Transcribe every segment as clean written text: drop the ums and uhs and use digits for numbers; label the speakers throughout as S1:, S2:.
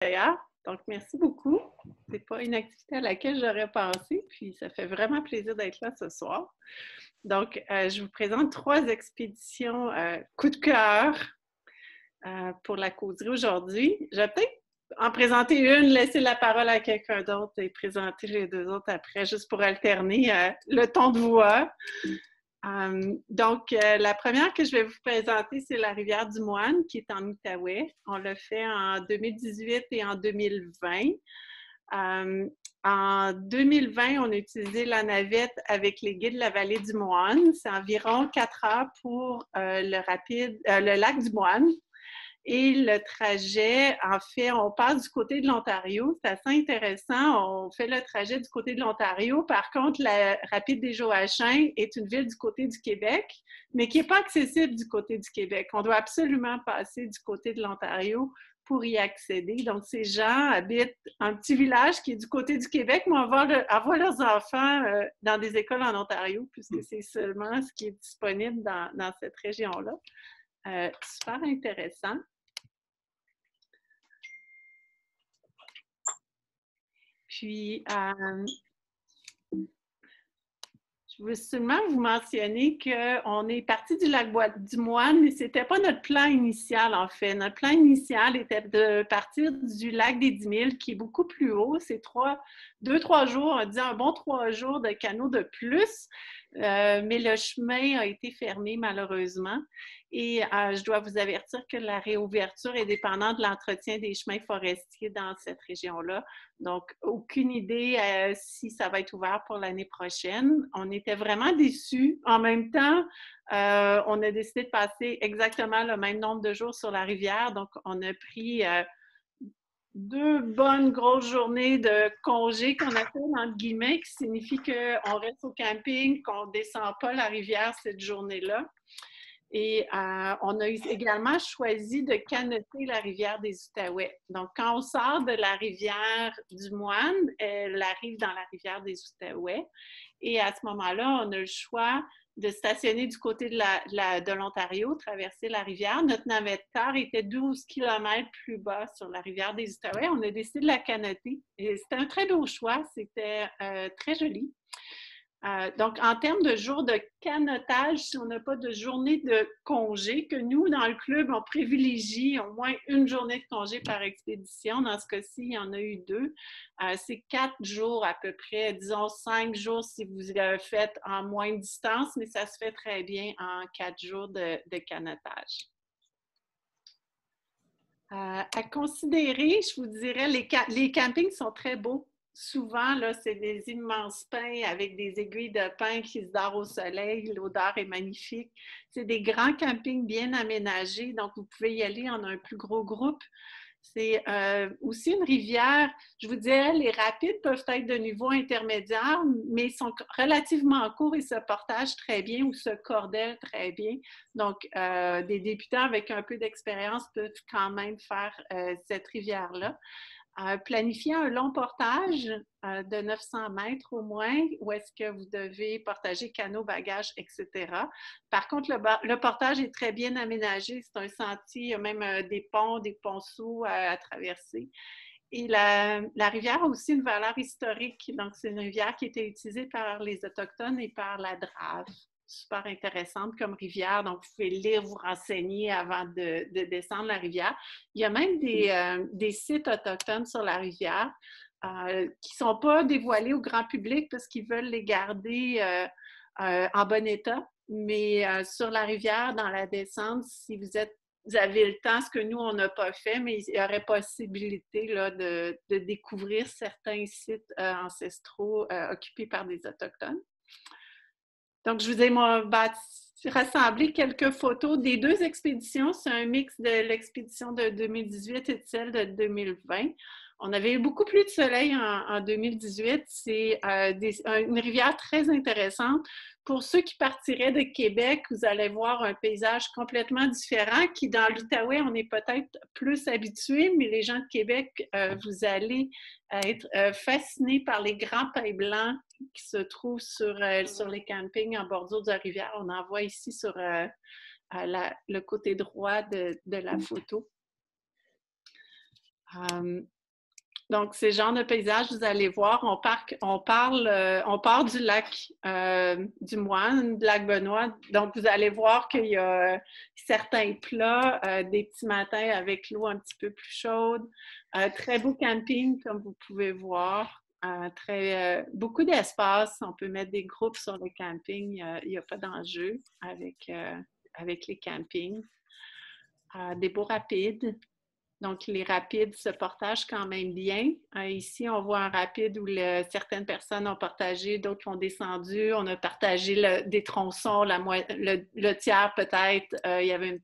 S1: d'ailleurs. Donc, merci beaucoup. Ce n'est pas une activité à laquelle j'aurais pensé, puis ça fait vraiment plaisir d'être là ce soir. Donc, je vous présente 3 expéditions coup de cœur pour la causerie aujourd'hui. Je vais peut-être en présenter une, laisser la parole à quelqu'un d'autre et présenter les 2 autres après, juste pour alterner le ton de voix. Donc, la première que je vais vous présenter, c'est la rivière du Moine, qui est en Outaouais. On l'a fait en 2018 et en 2020. En 2020, on a utilisé la navette avec les guides de la vallée du Moine. C'est environ 4 heures pour le lac du Moine. Et le trajet, en fait, on passe du côté de l'Ontario. C'est assez intéressant. On fait le trajet du côté de l'Ontario. Par contre, la rapide des Joachins est une ville du côté du Québec, mais qui n'est pas accessible du côté du Québec. On doit absolument passer du côté de l'Ontario pour y accéder. Donc, ces gens habitent un petit village qui est du côté du Québec, mais envoient leurs enfants dans des écoles en Ontario, puisque c'est seulement ce qui est disponible dans cette région-là. Super intéressant. Puis, je veux seulement vous mentionner qu'on est parti du lac du Moine, mais ce n'était pas notre plan initial, en fait. Notre plan initial était de partir du lac des 10 000, qui est beaucoup plus haut. C'est 2-3 jours, on dit un bon 3 jours de canot de plus. Mais le chemin a été fermé malheureusement et je dois vous avertir que la réouverture est dépendante de l'entretien des chemins forestiers dans cette région-là. Donc, aucune idée si ça va être ouvert pour l'année prochaine. On était vraiment déçus. En même temps, on a décidé de passer exactement le même nombre de jours sur la rivière. Donc, on a pris 2 bonnes grosses journées de congé qu'on appelle entre guillemets, qui signifie qu'on reste au camping, qu'on ne descend pas la rivière cette journée-là. Et on a également choisi de canoter la rivière des Outaouais. Donc, quand on sort de la rivière du Moine, elle arrive dans la rivière des Outaouais. Et à ce moment-là, on a le choix de stationner du côté de l'Ontario, traverser la rivière. Notre navette-car était 12 km plus bas sur la rivière des Outaouais. On a décidé de la canoter. Et c'était un très beau choix. C'était très joli. Donc, en termes de jours de canotage, si on n'a pas de journée de congé, que nous, dans le club, on privilégie au moins une journée de congé par expédition. Dans ce cas-ci, il y en a eu 2. C'est 4 jours à peu près, disons 5 jours si vous le faites en moins de distance, mais ça se fait très bien en 4 jours de canotage. À considérer, je vous dirais, les campings sont très beaux. Souvent, là, c'est des immenses pins avec des aiguilles de pin qui se dorent au soleil. L'odeur est magnifique. C'est des grands campings bien aménagés, donc vous pouvez y aller en un plus gros groupe. C'est aussi une rivière, je vous dirais, les rapides peuvent être de niveau intermédiaire, mais ils sont relativement courts et se portagent très bien ou se cordellent très bien. Donc, des débutants avec un peu d'expérience peuvent quand même faire cette rivière-là. Planifier un long portage de 900 mètres au moins, où est-ce que vous devez portager canot, bagages, etc. Par contre, le portage est très bien aménagé. C'est un sentier, il y a même des ponceaux à traverser. Et la rivière a aussi une valeur historique. Donc, c'est une rivière qui a été utilisée par les Autochtones et par la Drave. Super intéressante comme rivière. Donc, vous pouvez lire, vous renseigner avant de descendre la rivière. Il y a même des sites autochtones sur la rivière qui ne sont pas dévoilés au grand public parce qu'ils veulent les garder en bon état. Mais sur la rivière, dans la descente, si vous avez le temps, ce que nous, on n'a pas fait, mais il y aurait possibilité là, de découvrir certains sites ancestraux occupés par des Autochtones. Donc, je vous ai rassemblé quelques photos des 2 expéditions. C'est un mix de l'expédition de 2018 et de celle de 2020. On avait eu beaucoup plus de soleil en 2018. C'est une rivière très intéressante. Pour ceux qui partiraient de Québec, vous allez voir un paysage complètement différent qui, dans l'Outaouais, on est peut-être plus habitué, mais les gens de Québec, vous allez être fascinés par les grands pins blancs qui se trouvent sur les campings en bordure de la rivière. On en voit ici sur le côté droit de la photo. Donc, ces genres de paysages, vous allez voir, on part du lac du Moine, du lac Benoît. Donc, vous allez voir qu'il y a certains plats, des petits matins avec l'eau un petit peu plus chaude. Très beau camping, comme vous pouvez voir. Beaucoup d'espace. On peut mettre des groupes sur le camping. Il n'y a pas d'enjeu avec les campings. Des beaux rapides. Donc, les rapides se partagent quand même bien. Ici, on voit un rapide où certaines personnes ont partagé, d'autres ont descendu. On a partagé des tronçons, le tiers peut-être. Il y avait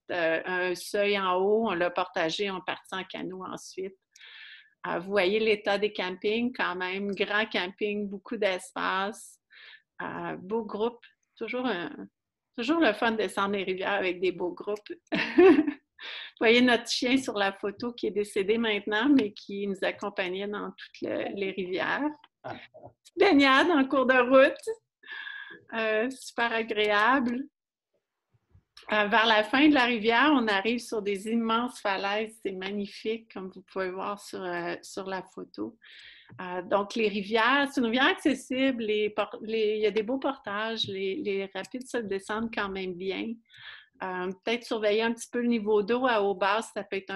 S1: un seuil en haut. On l'a partagé, on partit en canot ensuite. Vous voyez l'état des campings, quand même. Grand camping, beaucoup d'espace. Beau groupe. Toujours le fun de descendre les rivières avec des beaux groupes. Vous voyez notre chien sur la photo qui est décédé maintenant, mais qui nous accompagnait dans toutes les rivières. Baignade en cours de route. Super agréable. Vers la fin de la rivière, on arrive sur des immenses falaises. C'est magnifique, comme vous pouvez voir sur la photo. Donc, les rivières, c'est une rivière accessible. Il y a des beaux portages. Les rapides se descendent quand même bien. Peut-être surveiller un petit peu le niveau d'eau à eau basse, ça peut être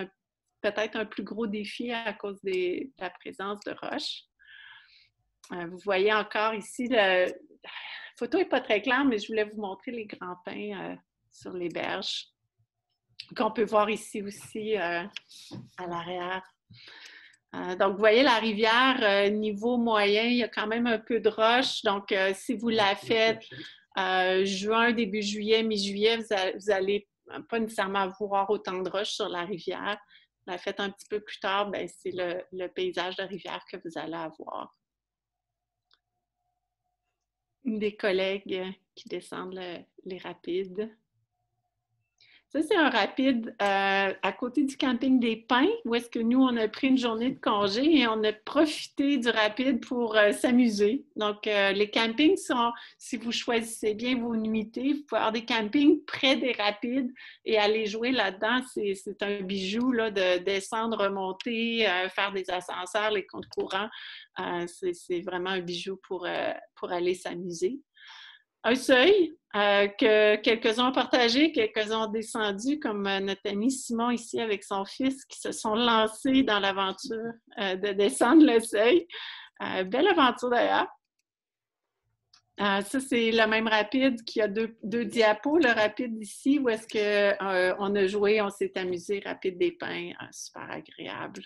S1: peut-être un plus gros défi à cause de la présence de roches. Vous voyez encore ici, la photo n'est pas très claire, mais je voulais vous montrer les grands pins sur les berges, qu'on peut voir ici aussi à l'arrière. Donc, vous voyez la rivière, niveau moyen, il y a quand même un peu de roches. Donc, si vous la faites juin, début juillet, mi-juillet, vous allez pas nécessairement voir autant de roches sur la rivière. La faites un petit peu plus tard, ben, c'est le paysage de rivière que vous allez avoir. Des collègues qui descendent les rapides. Ça, c'est un rapide à côté du camping des Pins, où est-ce que nous, on a pris une journée de congé et on a profité du rapide pour s'amuser. Donc, les campings sont, si vous choisissez bien vos nuitées, vous pouvez avoir des campings près des rapides et aller jouer là-dedans. C'est un bijou là, de descendre, remonter, faire des ascenseurs, les comptes courants. C'est vraiment un bijou pour aller s'amuser. Un seuil que quelques-uns ont partagé, quelques-uns ont descendu, comme notre ami Simon ici avec son fils qui se sont lancés dans l'aventure de descendre le seuil. Belle aventure d'ailleurs. Ça, c'est le même rapide qui a deux diapos. Le rapide ici, où est-ce qu'on a joué, on s'est amusé, rapide des Pins, super agréable.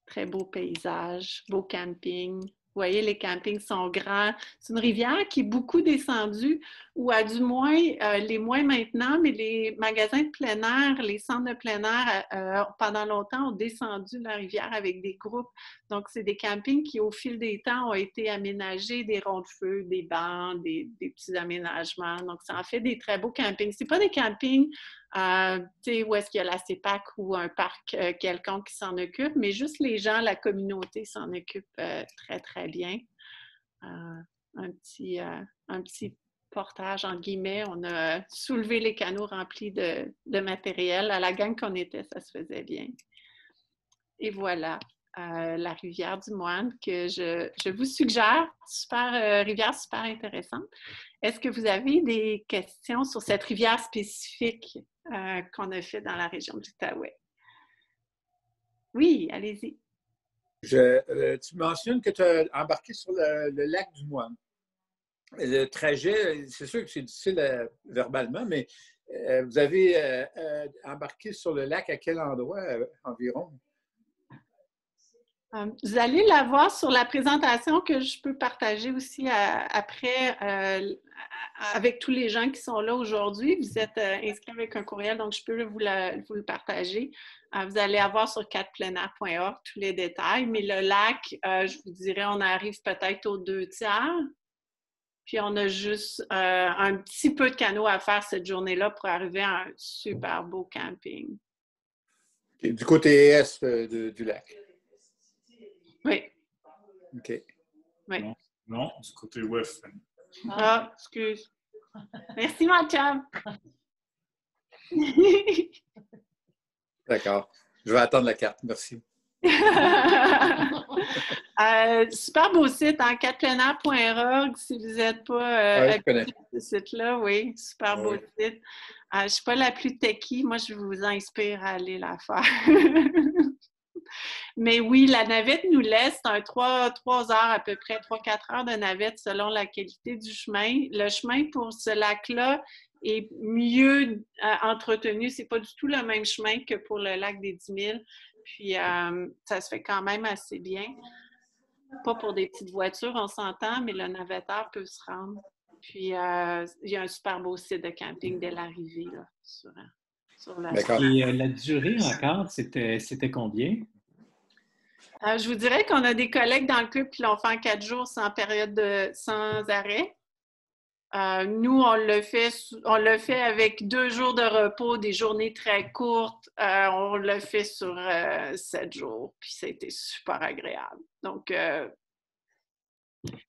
S1: Très beau paysage, beau camping. Vous voyez, les campings sont grands. C'est une rivière qui est beaucoup descendue, ou à du moins, les moins maintenant, mais les magasins de plein air, les centres de plein air, pendant longtemps, ont descendu la rivière avec des groupes. Donc, c'est des campings qui, au fil des temps, ont été aménagés, des ronds de feu, des bancs, des petits aménagements. Donc, ça en fait des très beaux campings. Ce n'est pas des campings où est-ce qu'il y a la CEPAC ou un parc quelconque qui s'en occupe, mais juste les gens, la communauté s'en occupe très, très bien. Un petit portage, en guillemets. On a soulevé les canots remplis de matériel. À la gang qu'on était, ça se faisait bien. Et voilà, la rivière du Moine que je vous suggère. Rivière super intéressante. Est-ce que vous avez des questions sur cette rivière spécifique qu'on a fait dans la région de l'Outaouais? Oui, allez-y.
S2: Tu mentionnes que tu as embarqué sur le lac du Moine. Le trajet, c'est sûr que c'est difficile verbalement, mais vous avez embarqué sur le lac à quel endroit environ?
S1: Vous allez la voir sur la présentation que je peux partager aussi après avec tous les gens qui sont là aujourd'hui. Vous êtes inscrits avec un courriel, donc je peux vous le partager. Vous allez avoir sur 4pleinair.org tous les détails, mais le lac, je vous dirais, on arrive peut-être aux 2/3. Puis on a juste un petit peu de canot à faire cette journée-là pour arriver à un super beau camping.
S2: Okay. Du côté est du lac?
S1: Oui.
S2: OK.
S1: Oui.
S3: Non, du côté ouest.
S1: Ah, excuse. Merci, ma chum.
S2: D'accord. Je vais attendre la carte. Merci.
S1: Super beau site, hein, catplenaire.org, si vous n'êtes pas
S2: Je connais.
S1: habitué à ce site-là, oui, super beau site. Je ne suis pas la plus techie, moi je vous inspire à aller la faire. Mais oui, la navette nous laisse un 3 heures à peu près, 3-4 heures de navette selon la qualité du chemin. Le chemin pour ce lac-là est mieux entretenu. C'est pas du tout le même chemin que pour le lac des 10 000. Puis, ça se fait quand même assez bien. Pas pour des petites voitures, on s'entend, mais le navetteur peut se rendre. Puis, il y a un super beau site de camping dès l'arrivée, là, sur la...
S4: Et la durée encore, c'était combien?
S1: Je vous dirais qu'on a des collègues dans le club qui l'ont fait en 4 jours sans arrêt. Nous, on le fait avec 2 jours de repos, des journées très courtes. On le fait sur 7 jours, puis ça a été super agréable. Donc,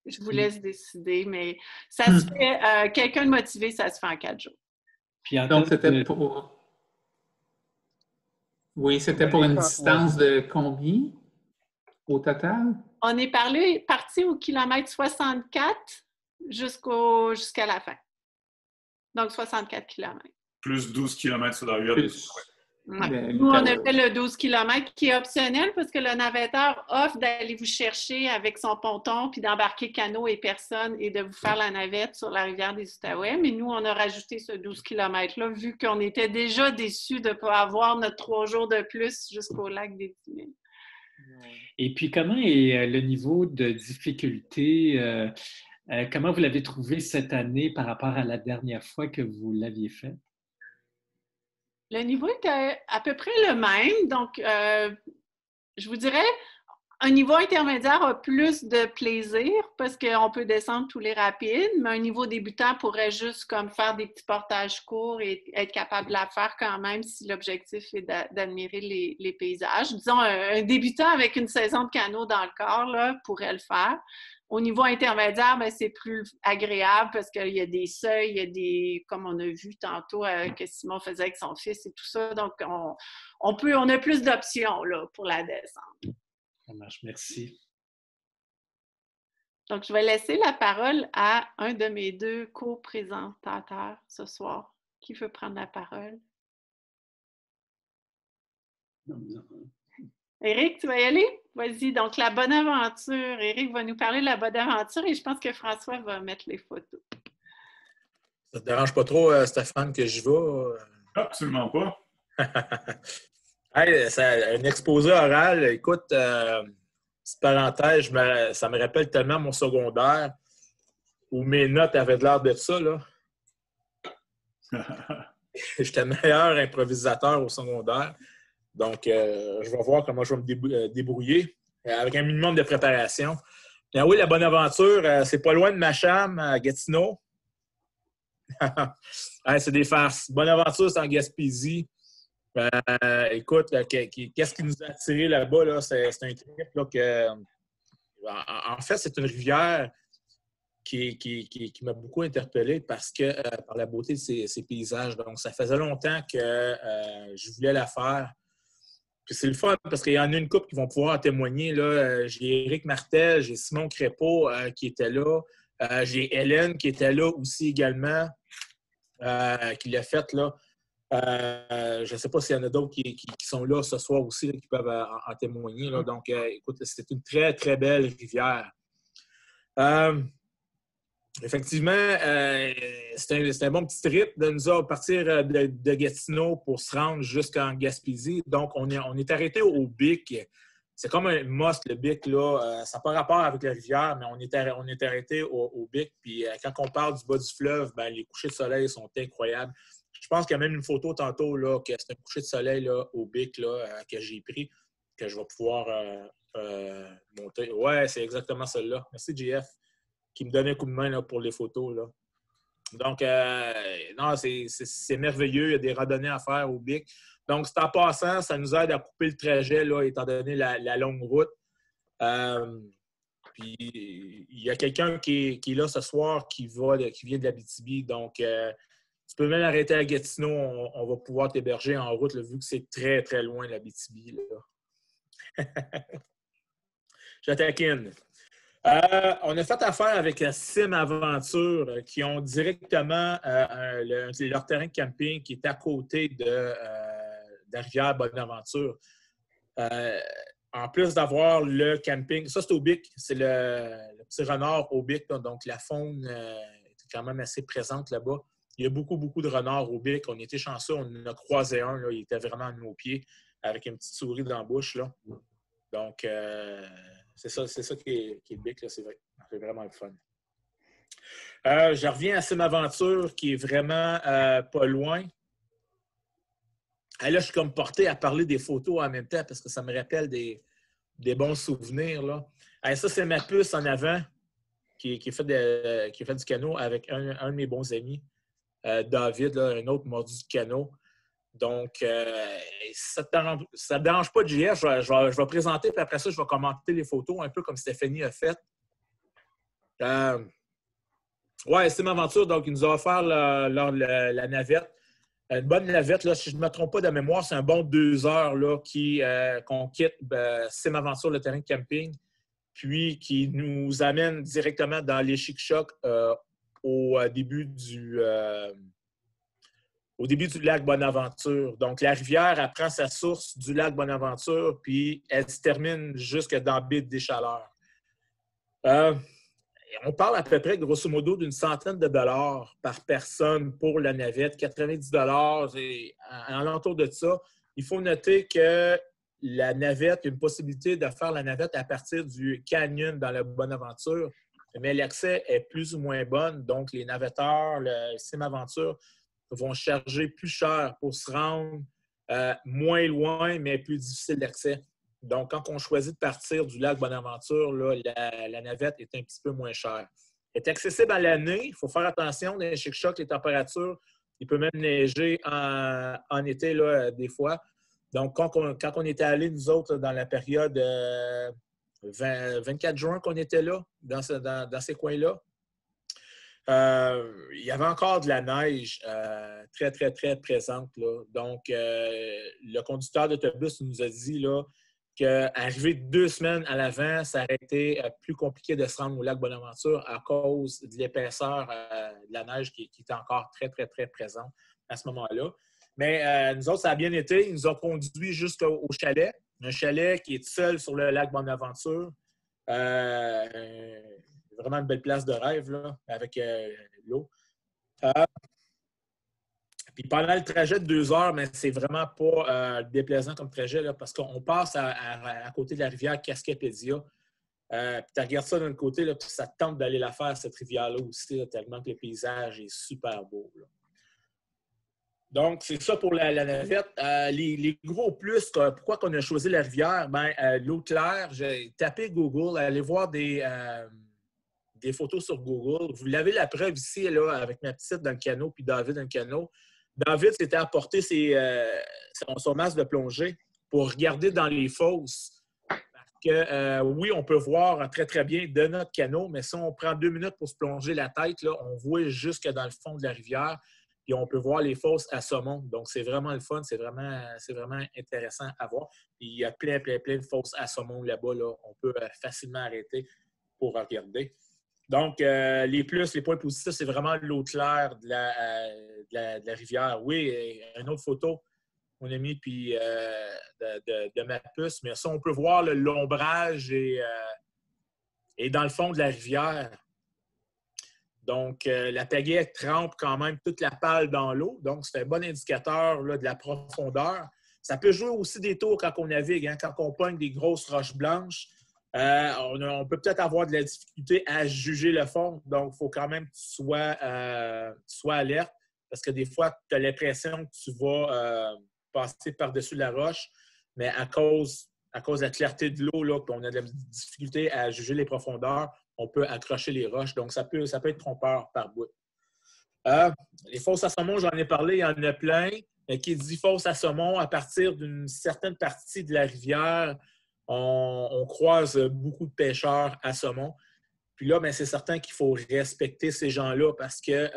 S1: je vous laisse décider, mais ça se fait, quelqu'un de motivé, ça se fait en 4 jours.
S4: Puis
S5: donc, c'était pour... Oui, c'était pour une distance de combien au total?
S1: On est parti au kilomètre 64 jusqu'à la fin. Donc, 64 km.
S3: Plus 12 km sur la rivière.
S1: Ouais. Nous, on a fait le 12 km qui est optionnel parce que le navetteur offre d'aller vous chercher avec son ponton puis d'embarquer canot et personne et de vous faire la navette sur la rivière des Outaouais. Mais nous, on a rajouté ce 12 km-là vu qu'on était déjà déçus de ne pas avoir notre 3 jours de plus jusqu'au lac des 10 000.
S4: Et puis, comment est le niveau de difficulté? Comment vous l'avez trouvé cette année par rapport à la dernière fois que vous l'aviez fait?
S1: Le niveau était à peu près le même. Donc, je vous dirais, un niveau intermédiaire a plus de plaisir parce qu'on peut descendre tous les rapides, mais un niveau débutant pourrait juste comme faire des petits portages courts et être capable de la faire quand même si l'objectif est d'admirer les paysages. Disons, un débutant avec une saison de canot dans le corps là, pourrait le faire. Au niveau intermédiaire, bien, c'est plus agréable parce qu'il y a des seuils, il y a des, comme on a vu tantôt que Simon faisait avec son fils et tout ça. Donc, on a plus d'options là, pour la descente.
S4: Ça marche, merci.
S1: Donc, je vais laisser la parole à un de mes 2 co-présentateurs ce soir. Qui veut prendre la parole? Éric, tu vas y aller? Vas-y. Donc, la bonne aventure. Éric va nous parler de la bonne aventure et je pense que François va mettre les photos.
S6: Ça te dérange pas trop, Stéphane, que je vais?
S3: Absolument pas.
S6: Hey, un exposé oral, écoute, petite parenthèse, ça me rappelle tellement mon secondaire où mes notes avaient de l'air de ça, là. J'étais meilleur improvisateur au secondaire. Donc, je vais voir comment je vais me débrouiller avec un minimum de préparation. Bien oui, la bonne aventure, c'est pas loin de Macham, à Gatineau. C'est des farces. Bonne aventure, c'est en Gaspésie. Écoute, qu'est-ce qui nous a attirés là-bas? Là? C'est un trip là, que... En fait, c'est une rivière qui m'a beaucoup interpellé parce que par la beauté de ses paysages. Donc, ça faisait longtemps que je voulais la faire. Puis c'est le fun parce qu'il y en a une couple qui vont pouvoir en témoigner. Là. J'ai Éric Martel, j'ai Simon Crépeau qui était là. J'ai Hélène qui était là aussi également, qui l'a fait là. Je ne sais pas s'il y en a d'autres qui sont là ce soir aussi, là, qui peuvent en témoigner. Là. Donc, écoute, c'est une très, très belle rivière. Effectivement, c'est un bon petit trip de nous partir de Gatineau pour se rendre jusqu'en Gaspésie. Donc, on est arrêté au Bic. C'est comme un must, le Bic, là. Ça n'a pas rapport avec la rivière, mais on est arrêté au Bic. Puis, quand on parle du bas du fleuve, ben, les couchers de soleil sont incroyables. Je pense qu'il y a même une photo tantôt, là, que c'est un coucher de soleil là, au Bic là, que j'ai pris, que je vais pouvoir monter. Ouais, c'est exactement celle-là. Merci, JF, qui me donne un coup de main là, pour les photos. Là. Donc, non, c'est merveilleux. Il y a des randonnées à faire au Bic. Donc, c'est en passant, ça nous aide à couper le trajet, là, étant donné la longue route. Puis, il y a quelqu'un qui est là ce soir qui vient de l'Abitibi. Donc, Tu peux même arrêter à Gatineau, on va pouvoir t'héberger en route, là, vu que c'est très, très loin l'Abitibi. Je taquine. On a fait affaire avec Sim Aventure qui ont directement leur terrain de camping qui est à côté de la rivière Bonaventure. En plus d'avoir le camping, ça c'est au Bic, c'est le petit renard au Bic, là, donc la faune est quand même assez présente là-bas. Il y a beaucoup, beaucoup de renards au Bic. On était chanceux, on en a croisé un, là, il était vraiment à nos pieds avec une petite souris dans la bouche. Là. Donc, c'est ça qui est le Bic, là, c'est vrai. C'est vraiment le fun. Je reviens à Sim Aventure qui est vraiment pas loin. Là, je suis comme porté à parler des photos en même temps parce que ça me rappelle des bons souvenirs. Là. Ça, c'est ma puce en avant qui fait du canot avec un de mes bons amis, David, là, un autre mordu du canot. Donc, ça ne te dérange pas, JF. Je vais présenter, puis après ça, je vais commenter les photos, un peu comme Stéphanie a fait. Ouais, c'est ma aventure. Donc, il nous a offert la navette. Une bonne navette, là, si je ne me trompe pas de mémoire, c'est un bon 2 heures là, qu'on quitte Sim Aventure, le terrain de camping, puis qui nous amène directement dans les Chic-Chocs au début du lac Bonaventure. Donc, la rivière, elle prend sa source du lac Bonaventure, puis elle se termine jusque dans Baie des Chaleurs. On parle à peu près, grosso modo, d'une centaine de dollars par personne pour la navette, 90 dollars et à l'entour de ça. Il faut noter que la navette, il y a une possibilité de faire la navette à partir du canyon dans la Bonaventure, mais l'accès est plus ou moins bon. Donc, les navetteurs, le Sim Aventure, vont charger plus cher pour se rendre moins loin, mais plus difficile d'accès. Donc, quand on choisit de partir du lac Bonaventure, là, la navette est un petit peu moins chère. Elle est accessible à l'année. Il faut faire attention. Dans les Chic-Chocs, les températures, il peut même neiger en été, là, des fois. Donc, quand on était allés, nous autres, dans la période 24 juin qu'on était là, dans ces coins-là, il y avait encore de la neige très, très, très présente. Là. Donc, le conducteur d'autobus nous a dit là, qu'arriver 2 semaines à l'avant, ça aurait été plus compliqué de se rendre au lac Bonaventure à cause de l'épaisseur de la neige qui était encore très, très, très présente à ce moment-là. Mais nous autres, ça a bien été. Ils nous ont conduits jusqu'au chalet. Un chalet qui est seul sur le lac Bonaventure. Vraiment une belle place de rêve là, avec l'eau. Puis pendant le trajet de 2 heures, mais c'est vraiment pas déplaisant comme trajet là, parce qu'on passe à côté de la rivière Cascapédia. Puis tu regardes ça d'un côté, là, puis ça te tente d'aller la faire, cette rivière-là aussi, là, tellement que le paysage est super beau. Là. Donc, c'est ça pour la navette. Les gros plus, pourquoi on a choisi la rivière? L'eau claire, j'ai tapé Google, allez voir des photos sur Google. Vous l'avez la preuve ici, là, avec ma petite dans le canot, puis David dans le canot. David s'était apporté son masque de plongée pour regarder dans les fosses. Parce que, oui, on peut voir très, très bien de notre canot, mais si on prend 2 minutes pour se plonger la tête, là, on voit jusque dans le fond de la rivière, puis on peut voir les fosses à saumon. Donc, c'est vraiment le fun, c'est vraiment intéressant à voir. Puis, il y a plein, plein, plein de fosses à saumon là-bas. Là. On peut facilement arrêter pour regarder. Donc, les points positifs, c'est vraiment l'eau claire de la rivière. Oui, une autre photo qu'on a mis puis, de ma puce, mais ça, on peut voir l'ombrage et dans le fond de la rivière. Donc, la pagaie trempe quand même toute la pale dans l'eau. Donc, c'est un bon indicateur là, de la profondeur. Ça peut jouer aussi des tours quand on navigue, hein, quand on pogne des grosses roches blanches. On peut peut-être avoir de la difficulté à juger le fond. Donc, il faut quand même que tu sois alerte parce que des fois, tu as l'impression que tu vas passer par-dessus la roche, mais à cause de la clarté de l'eau, là, on a de la difficulté à juger les profondeurs, on peut accrocher les roches. Donc, ça peut être trompeur par bout. Les fosses à saumon, j'en ai parlé, il y en a plein. Qui dit fosse à saumon, à partir d'une certaine partie de la rivière, on croise beaucoup de pêcheurs à saumon. Puis là, c'est certain qu'il faut respecter ces gens-là parce que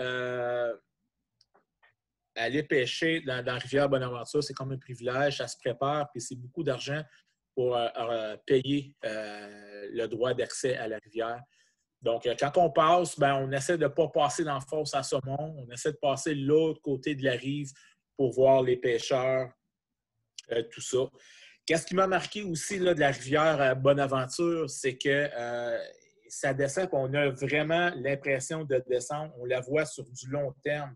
S6: aller pêcher dans la rivière Bonaventure, c'est comme un privilège, ça se prépare, puis c'est beaucoup d'argent pour payer le droit d'accès à la rivière. Donc, quand on passe, ben, on essaie de ne pas passer dans la fosse à saumon, on essaie de passer de l'autre côté de la rive pour voir les pêcheurs, tout ça. Qu'est-ce qui m'a marqué aussi là, de la rivière Bonaventure, c'est que ça descend, on a vraiment l'impression de descendre, on la voit sur du long terme.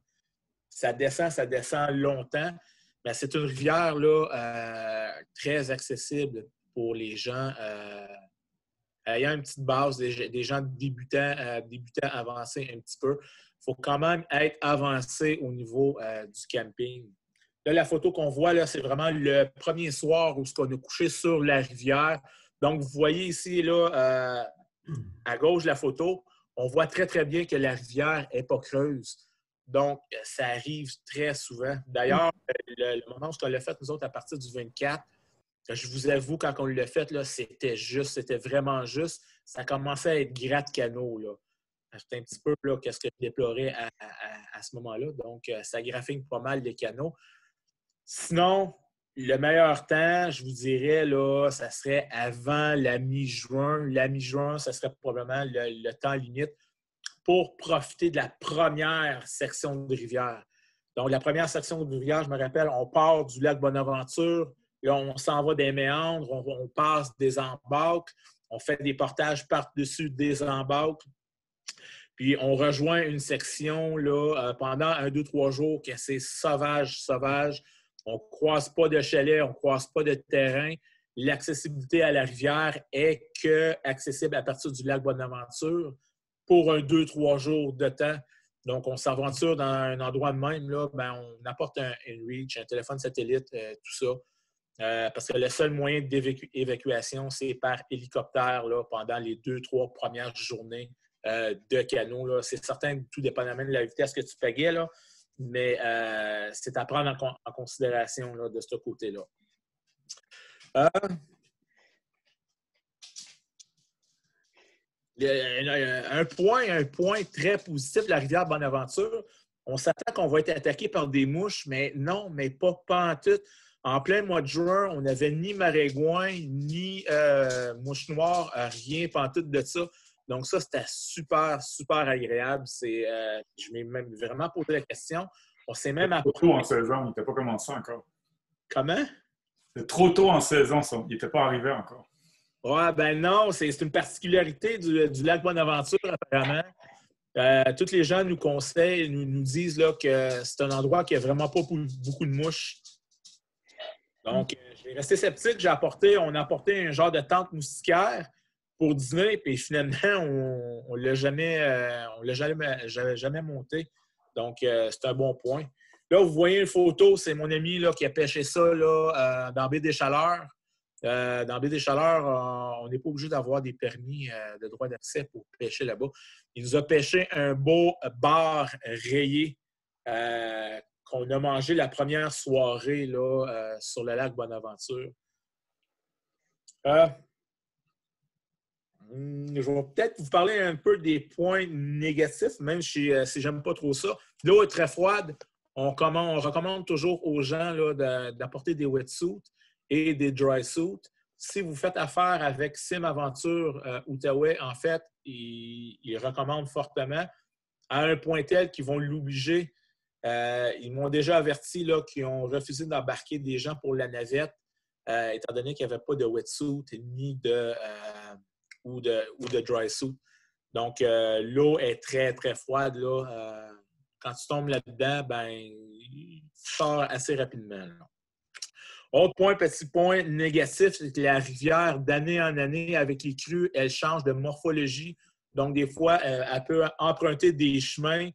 S6: Ça descend longtemps, mais c'est une rivière là, très accessible pour les gens ayant une petite base, des gens débutants avancés un petit peu. Il faut quand même être avancé au niveau du camping. Là, la photo qu'on voit, là, c'est vraiment le premier soir où on a couché sur la rivière. Donc, vous voyez ici, là, à gauche de la photo, on voit très, très bien que la rivière n'est pas creuse. Donc, ça arrive très souvent. D'ailleurs, le moment où on l'a fait, nous autres, à partir du 24, je vous avoue, quand on l'a fait, là, c'était vraiment juste. Ça commençait à être gratte-canot, là. C'était un petit peu là, qu'est-ce que je déplorais à ce moment-là. Donc, ça graffine pas mal les canaux. Sinon, le meilleur temps, je vous dirais, là, ça serait avant la mi-juin. La mi-juin, ça serait probablement le temps limite pour profiter de la première section de rivière. Donc, la première section de rivière, je me rappelle, on part du lac Bonaventure, là, on s'en va des méandres, on passe des embâcles, on fait des portages par-dessus des embâcles, puis on rejoint une section là, pendant 1, 2, 3 jours qui est assez sauvage. On ne croise pas de chalet, on ne croise pas de terrain. L'accessibilité à la rivière est accessible à partir du lac Bonaventure pour 1, 2, 3 jours de temps. Donc, on s'aventure dans un endroit de même, là, ben, on apporte un reach, un téléphone satellite, tout ça. Parce que le seul moyen d'évacuation, c'est par hélicoptère là, pendant les 2, 3 premières journées de canot. Là. C'est certain, tout dépendamment de la vitesse que tu pagais, là, mais c'est à prendre en considération là, de ce côté-là. Un point très positif de la rivière Bonaventure, on s'attend qu'on va être attaqué par des mouches, mais non, mais pas en tout. En plein mois de juin, on n'avait ni maringouin, ni mouche noire, rien pantoute de ça. Donc ça, c'était super, super agréable. Je m'ai même vraiment posé la question. On s'est même
S3: trop tôt en saison, il n'était pas commencé encore.
S6: Comment?
S3: C'était trop tôt en saison, ça. Il n'était pas arrivé encore.
S6: Ouais, ben non, c'est une particularité du lac Bonaventure, apparemment. Tous les gens nous conseillent, nous disent là, que c'est un endroit qui n'a vraiment pas beaucoup de mouches. Donc, je vais rester sceptique. On a apporté un genre de tente moustiquaire pour dîner, puis finalement, on ne l'a jamais monté. Donc, c'est un bon point. Là, vous voyez une photo, c'est mon ami là, qui a pêché ça là, dans Baie des Chaleurs. Dans Baie des Chaleurs, on n'est pas obligé d'avoir des permis de droit d'accès pour pêcher là-bas. Il nous a pêché un beau bar rayé qu'on a mangé la première soirée là, sur le lac Bonaventure. Je vais peut-être vous parler un peu des points négatifs, même si j'aime pas trop ça. L'eau est très froide. On recommande toujours aux gens là, d'apporter des wetsuits et des dry suits. Si vous faites affaire avec Sim Aventure Outaouais, en fait, ils recommandent fortement à un point tel qu'ils vont l'obliger. Ils m'ont déjà averti là, qu'ils ont refusé d'embarquer des gens pour la navette, étant donné qu'il n'y avait pas de wetsuit ni ou de dry suit. Donc, l'eau est très, très froide. Là. Quand tu tombes là-dedans, tu sors assez rapidement. Là. Autre point, petit point négatif, c'est que la rivière, d'année en année, avec les crues, elle change de morphologie. Donc, des fois, elle peut emprunter des chemins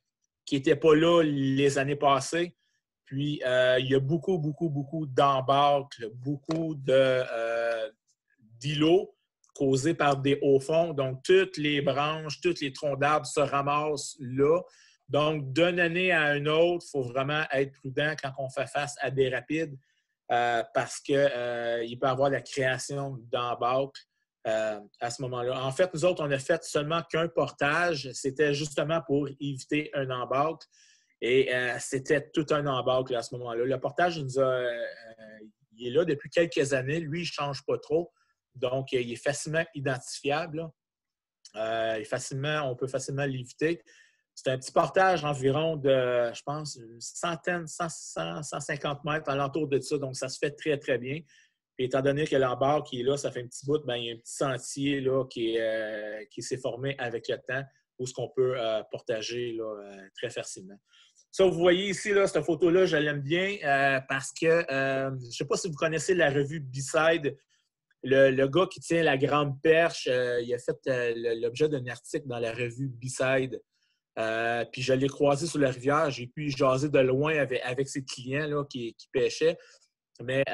S6: qui n'étaient pas là les années passées. Puis, il y a beaucoup d'embâcles, beaucoup d'îlots causés par des hauts fonds. Donc, toutes les branches, tous les troncs d'arbres se ramassent là. Donc, d'une année à une autre, il faut vraiment être prudent quand on fait face à des rapides parce qu'il peut y avoir la création d'embâcles à ce moment-là. En fait, nous autres, on n'a fait seulement qu'un portage. C'était justement pour éviter un embâcle. Et c'était tout un embarque à ce moment-là. Le portage il est là depuis quelques années. Lui, il ne change pas trop. Donc, il est facilement identifiable. On peut facilement l'éviter. C'est un petit portage environ de, je pense, une centaine, 150 mètres alentour de ça. Donc, ça se fait très, très bien. Et étant donné que l'embarque qui est là, ça fait un petit bout, il y a un petit sentier là, qui s'est formé avec le temps où ce qu'on peut portager là, très facilement. Ça, vous voyez ici, là, cette photo-là, je l'aime bien parce que je ne sais pas si vous connaissez la revue B-Side. Le gars qui tient la grande perche, il a fait l'objet d'un article dans la revue B-Side. Puis je l'ai croisé sur la rivière. J'ai pu jaser de loin avec ses clients là, qui pêchaient. Mais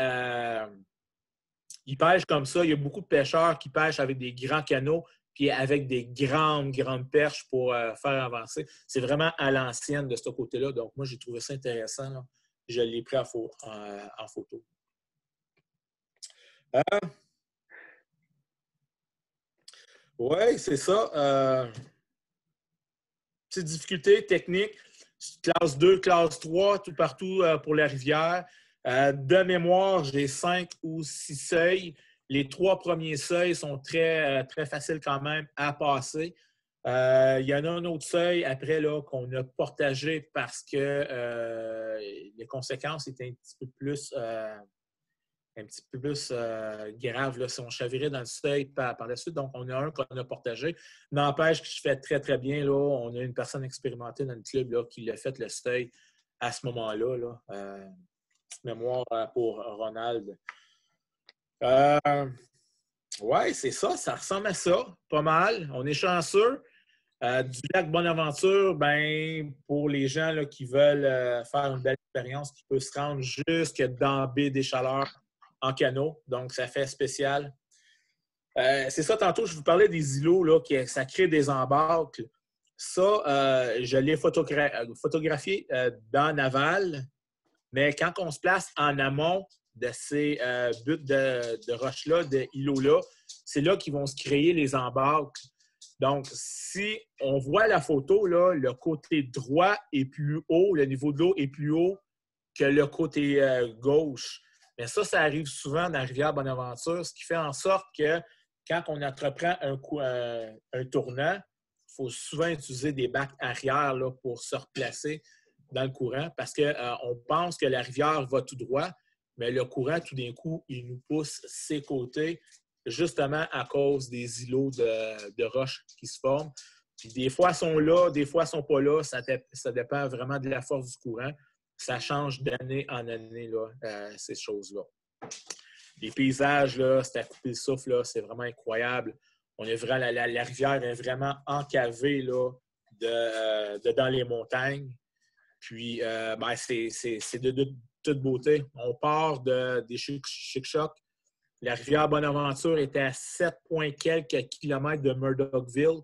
S6: il pêche comme ça. Il y a beaucoup de pêcheurs qui pêchent avec des grands canaux puis avec des grandes perches pour faire avancer. C'est vraiment à l'ancienne de ce côté-là. Donc, moi, j'ai trouvé ça intéressant. Là. Je l'ai pris en photo. Oui, c'est ça. Petite difficulté technique. Classe 2, classe 3, tout partout pour la rivière. De mémoire, j'ai 5 ou 6 seuils. Les 3 premiers seuils sont très, très faciles quand même à passer. Il y en a un autre seuil après là, qu'on a partagé parce que les conséquences étaient un petit peu plus graves là, si on chavirait dans le seuil par la suite. Donc, on a un qu'on a partagé. N'empêche que je fais très, très bien. Là, on a une personne expérimentée dans le club là, qui l'a fait le seuil à ce moment-là. Là. Petite mémoire pour Ronald. Oui, c'est ça. Ça ressemble à ça. Pas mal. On est chanceux. Du lac Bonaventure, pour les gens là, qui veulent faire une belle expérience, qui peut se rendre jusque dans Baie des Chaleurs en canot. Donc, ça fait spécial. C'est ça, tantôt, je vous parlais des îlots, là, ça crée des embarques. Ça, je l'ai photographié dans Naval, mais quand on se place en amont de ces buttes de roches-là, de îlots-là, c'est là qu'ils vont se créer les embarques. Donc, si on voit la photo, là, le côté droit est plus haut, le niveau de l'eau est plus haut que le côté gauche. Mais ça arrive souvent dans la rivière Bonaventure, ce qui fait en sorte que quand on entreprend un tournant, il faut souvent utiliser des bacs arrière là, pour se replacer dans le courant parce qu'on pense que la rivière va tout droit, mais le courant, tout d'un coup, il nous pousse ses côtés justement à cause des îlots de roches qui se forment. Puis des fois, ils sont là, des fois, ils ne sont pas là. Ça dépend vraiment de la force du courant. Ça change d'année en année, là, ces choses-là. Les paysages, là, c'est à couper le souffle, là, c'est vraiment incroyable. On est vraiment, la rivière est vraiment encavée là, dans les montagnes. Puis, c'est de toute beauté. On part des Chic-Chocs. La rivière Bonaventure était à 7 quelques kilomètres de Murdochville.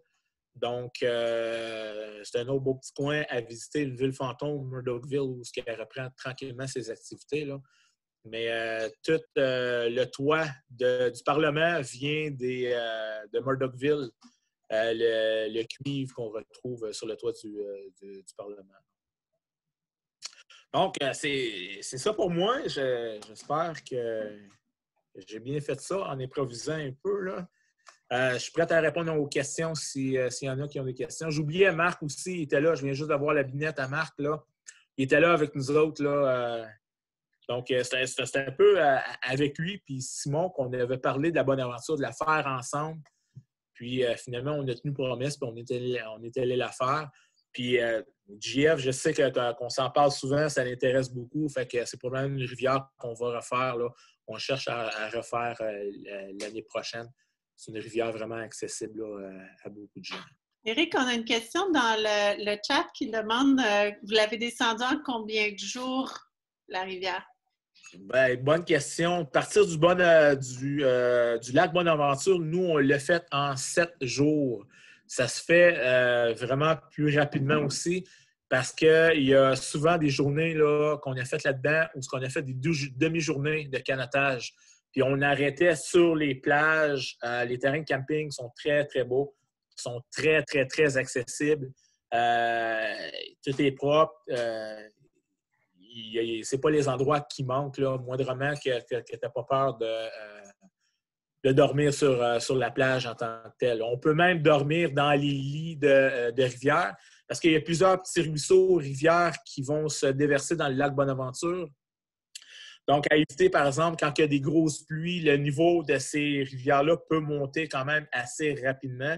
S6: Donc, c'est un autre beau petit coin à visiter, une ville fantôme, Murdochville, où elle reprend tranquillement ses activités. Là. Mais tout le toit du Parlement vient de Murdochville, le cuivre qu'on retrouve sur le toit du Parlement. Donc, c'est ça pour moi. J'espère que j'ai bien fait ça en improvisant un peu. Là. Je suis prêt à répondre aux questions s'il y en a qui ont des questions. J'oubliais Marc aussi, il était là. Je viens juste d'avoir la binette à Marc. Là. Il était là avec nous autres. Là, donc, c'était un peu avec lui puis Simon qu'on avait parlé de la Bonaventure, de la faire ensemble. Puis, finalement, on a tenu promesse puis on était allé la faire. Puis, JF, je sais qu'on s'en parle souvent, ça l'intéresse beaucoup. Fait que c'est probablement une rivière qu'on va refaire. Là. On cherche à refaire l'année prochaine. C'est une rivière vraiment accessible là, à beaucoup de gens.
S1: Éric, on a une question dans le chat qui demande vous l'avez descendu en combien de jours, la rivière?
S6: Bonne question. À partir du lac Bonaventure, nous, on l'a fait en 7 jours. Ça se fait vraiment plus rapidement aussi parce qu'il y a souvent des journées là, qu'on a faites là-dedans où on a fait des demi-journées de canotage. Puis on arrêtait sur les plages. Les terrains de camping sont très, très beaux. Sont très, très, très accessibles. Tout est propre. C'est pas les endroits qui manquent, là, moindrement que tu n'as pas peur de dormir sur la plage en tant que telle. On peut même dormir dans les lits de rivières parce qu'il y a plusieurs petits ruisseaux, rivières qui vont se déverser dans le lac Bonaventure. Donc, à éviter, par exemple, quand il y a des grosses pluies, le niveau de ces rivières-là peut monter quand même assez rapidement.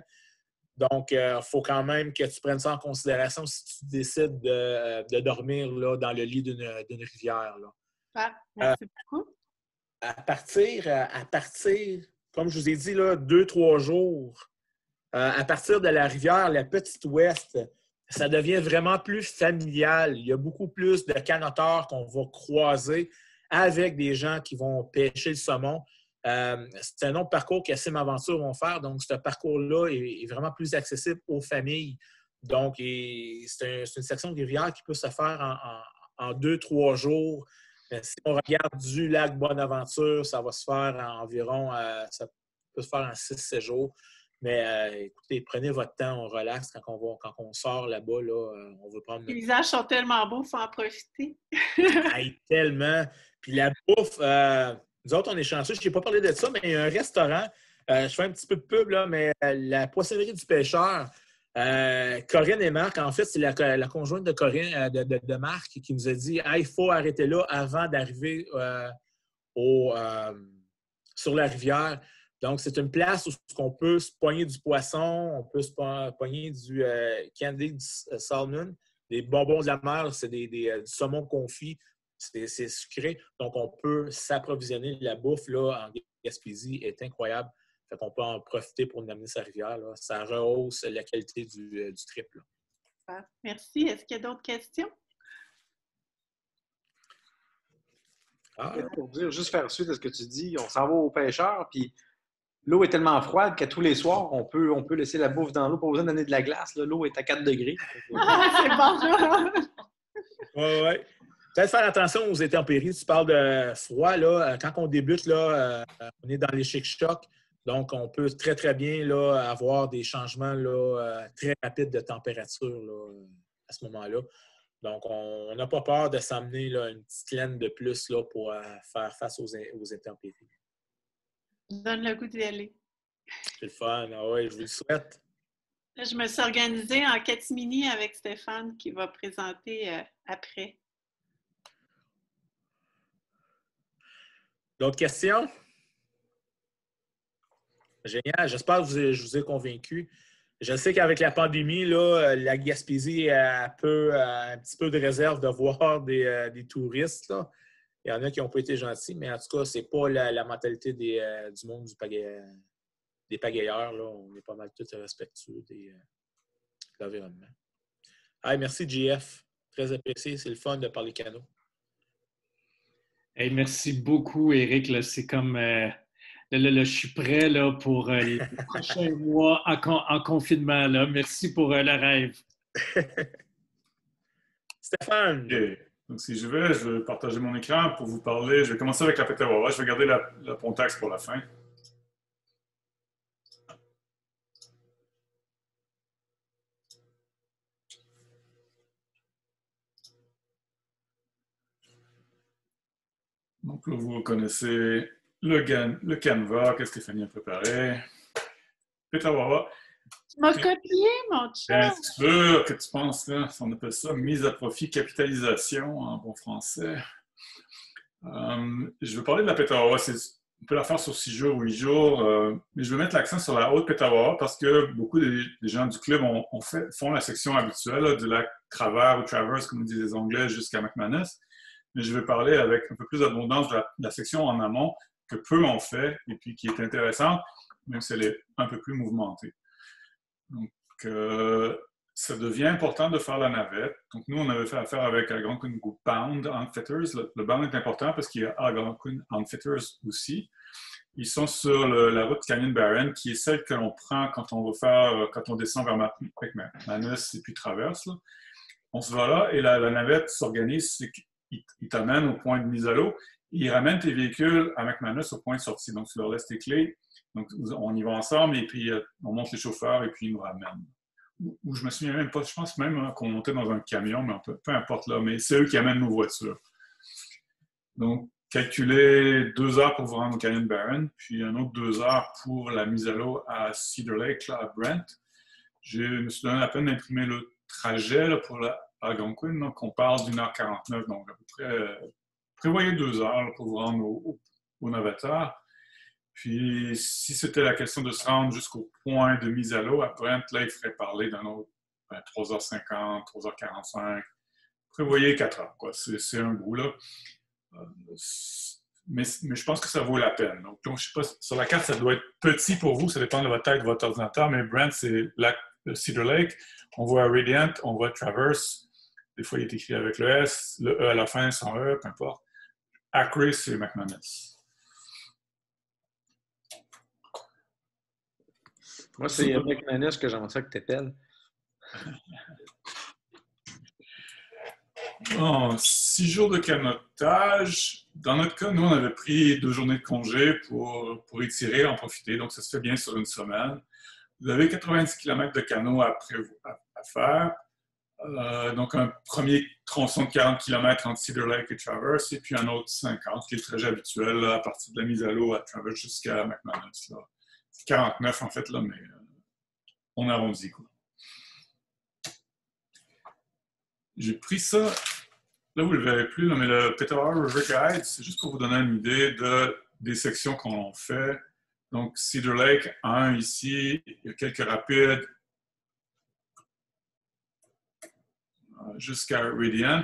S6: Donc, il faut quand même que tu prennes ça en considération si tu décides de dormir là, dans le lit d'une rivière. Là.
S1: Ah, merci beaucoup.
S6: À partir, comme je vous ai dit, 2-3 jours, à partir de la rivière, la Petite Ouest, ça devient vraiment plus familial. Il y a beaucoup plus de canoteurs qu'on va croiser avec des gens qui vont pêcher le saumon. C'est un autre parcours que Sim Aventure vont faire. Donc, ce parcours-là est vraiment plus accessible aux familles. Donc, c'est une section de rivière qui peut se faire en 2-3 jours. Mais si on regarde du lac Bonaventure, ça va se faire environ, ça peut se faire en 6-7 jours. Mais écoutez, prenez votre temps, on relaxe quand on sort là-bas. Là, on veut prendre
S1: Les paysages sont tellement beaux, il faut en profiter.
S6: Tellement. Puis la bouffe, nous autres, on est chanceux. Je n'ai pas parlé de ça, mais il y a un restaurant. Je fais un petit peu de pub, là, mais la poissonnerie du pêcheur, Corinne et Marc, en fait, c'est la conjointe de Corinne, de Marc, qui nous a dit il faut arrêter là avant d'arriver sur la rivière. Donc, c'est une place où on peut se poigner du poisson, on peut se poigner du candied salmon, des bonbons de la mer, c'est du saumon confit, c'est sucré. Donc, on peut s'approvisionner. La bouffe là, en Gaspésie est incroyable. Fait qu'on peut en profiter pour nous amener sa rivière. Là. Ça rehausse la qualité du trip. Là.
S1: Merci. Est-ce qu'il y a d'autres questions?
S7: Pour dire, juste faire suite à ce que tu dis, on s'en va aux pêcheurs, puis l'eau est tellement froide qu'à tous les soirs, on peut laisser la bouffe dans l'eau, pas besoin d'amener de la glace. Là. L'eau est à 4 degrés.
S1: C'est bon!
S6: Oui. Peut-être faire attention aux intempéries. Tu parles de froid. Là. Quand on débute, là, on est dans les chic-chocs. Donc, on peut très, très bien là, avoir des changements là, très rapides de température là, à ce moment-là. Donc, on n'a pas peur de s'amener là, une petite laine de plus là, pour faire face aux intempéries.
S1: Donne le goût d'y aller.
S6: C'est le fun. Ah oui, je vous le souhaite.
S1: Je me suis organisée en catimini avec Stéphane qui va présenter après.
S6: D'autres questions? Génial. J'espère que je vous ai convaincu. Je sais qu'avec la pandémie, là, la Gaspésie a un petit peu de réserve de voir des touristes. Là. Il y en a qui n'ont pas été gentils, mais en tout cas, ce n'est pas la mentalité du monde des pagayeurs. Là. On est pas mal tous respectueux de l'environnement. Hey, merci, JF. Très apprécié. C'est le fun de parler canot.
S4: Hey, merci beaucoup, Éric. Là, c'est comme... je suis prêt là, pour les prochains mois en confinement. Là. Merci pour le rêve.
S6: Stéphane!
S3: Okay. Donc, si je vais partager mon écran pour vous parler. Je vais commencer avec la Petawawa. Je vais garder la Pontax pour la fin. Donc, là, vous connaissez le canevas que Stéphanie a préparé. Petawawa.
S1: Tu m'as copié, mon chat!
S3: Bien sûr que tu penses, là, on appelle ça mise à profit, capitalisation en bon français. Je vais parler de la Petawawa. On peut la faire sur 6 jours ou 8 jours, mais je vais mettre l'accent sur la haute Petawawa parce que beaucoup des gens du club font la section habituelle là, du lac Travers ou Traverse, comme disent les Anglais, jusqu'à McManus. Mais je vais parler avec un peu plus d'abondance de la section en amont que peu ont fait et puis qui est intéressante, même si elle est un peu plus mouvementée. Donc, ça devient important de faire la navette. Donc, nous, on avait fait affaire avec Algonquin Bound Outfitters. Le Bound est important parce qu'il y a Algonquin Outfitters aussi. Ils sont sur la route Canyon Barren, qui est celle que l'on prend quand on descend vers McManus et puis traverse. Là. On se va là et la navette s'organise, c'est qu'il t'amène au point de mise à l'eau. Ils ramènent tes véhicules à McManus au point de sortie. Donc, tu leur laisses tes clés. Donc, on y va ensemble et puis on monte les chauffeurs et puis ils nous ramènent. ou je me souviens même pas, je pense même qu'on montait dans un camion, mais peu importe là, mais c'est eux qui amènent nos voitures. Donc, calculer 2 heures pour vous rendre au Canyon Barron, puis un autre 2 heures pour la mise à l'eau à Cedar Lake, là, à Brent. Je me suis donné la peine d'imprimer le trajet là, pour la Algonquin, donc on parle d'1h49, donc à peu près, prévoyez 2 heures là, pour vous rendre au Navatar. Puis, si c'était la question de se rendre jusqu'au point de mise à l'eau, à Brent, là, il ferait parler d'un autre 3h50, 3h45. Prévoyez 4 heures, quoi. C'est un bout, là. Mais je pense que ça vaut la peine. Donc, je sais pas, sur la carte, ça doit être petit pour vous, ça dépend de votre taille de votre ordinateur, mais Brent, c'est Cedar Lake. On voit Radiant, on voit Traverse. Des fois, il est écrit avec le S, le E à la fin, sans E, peu importe. Acre, c'est McManus.
S7: Moi, c'est McManus que j'en sais que t'appelles.
S3: Bon, 6 jours de canotage. Dans notre cas, nous, on avait pris 2 journées de congé pour étirer, en profiter. Donc, ça se fait bien sur une semaine. Vous avez 90 km de canot à faire. Donc, un premier tronçon de 40 km entre Cedar Lake et Traverse, et puis un autre 50, qui est le trajet habituel là, à partir de la mise à l'eau à Traverse jusqu'à McManus. C'est 49 en fait, là, mais on arrondit, quoi. J'ai pris ça, là vous ne le verrez plus, là, mais le Petawawa River Guide, c'est juste pour vous donner une idée des sections qu'on fait. Donc, Cedar Lake 1 ici, il y a quelques rapides jusqu'à Radiant.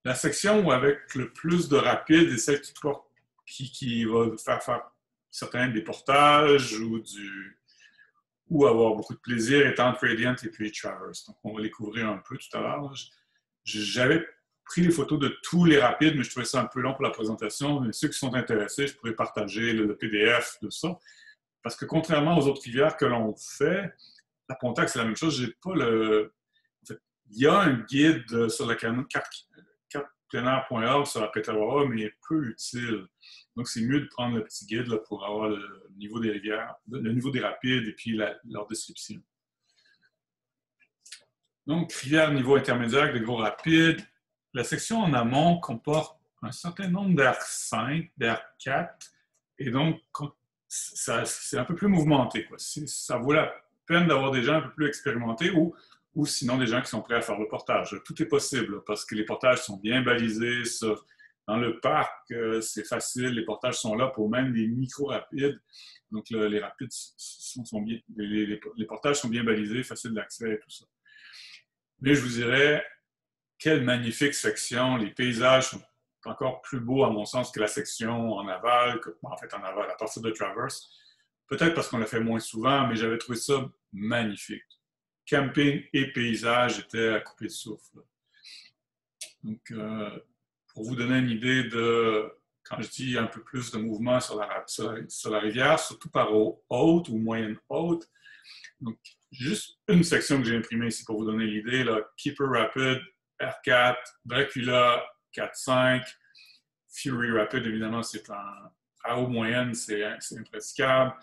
S3: La section où avec le plus de rapides est celle qui va faire certains des portages ou avoir beaucoup de plaisir est entre Radiant et puis Traverse. Donc, on va les couvrir un peu tout à l'heure. J'avais pris les photos de tous les rapides, mais je trouvais ça un peu long pour la présentation. Mais ceux qui sont intéressés, je pourrais partager le PDF de ça. Parce que contrairement aux autres rivières que l'on fait, la Pontac, c'est la même chose. J'ai pas le... En fait, il y a un guide sur la carte pleinair.org sur la Petawawa, mais il est peu utile. Donc, c'est mieux de prendre le petit guide là, pour avoir le niveau des rivières, le niveau des rapides et puis leur description. Donc, rivière niveau intermédiaire avec des gros rapides. La section en amont comporte un certain nombre d'R5, d'R4, et donc, c'est un peu plus mouvementé, quoi. Ça vaut la peine d'avoir des gens un peu plus expérimentés ou sinon des gens qui sont prêts à faire le portage. Tout est possible parce que les portages sont bien balisés. Dans le parc, c'est facile. Les portages sont là pour même des micro-rapides. Donc, les rapides sont bien... Les portages sont bien balisés, faciles d'accès et tout ça. Mais je vous dirais, quelle magnifique section. Les paysages sont encore plus beaux, à mon sens, que la section en aval, en fait, en aval, à partir de Traverse. Peut-être parce qu'on l'a fait moins souvent, mais j'avais trouvé ça magnifique. Camping et paysage étaient à couper le souffle. Donc, pour vous donner une idée de, quand je dis un peu plus de mouvement sur la rivière, surtout par eau haute ou moyenne haute, donc, juste une section que j'ai imprimée ici pour vous donner l'idée, Keeper Rapid, R4, Dracula, 4-5, Fury Rapid, évidemment, c'est à eau moyenne, c'est impraticable.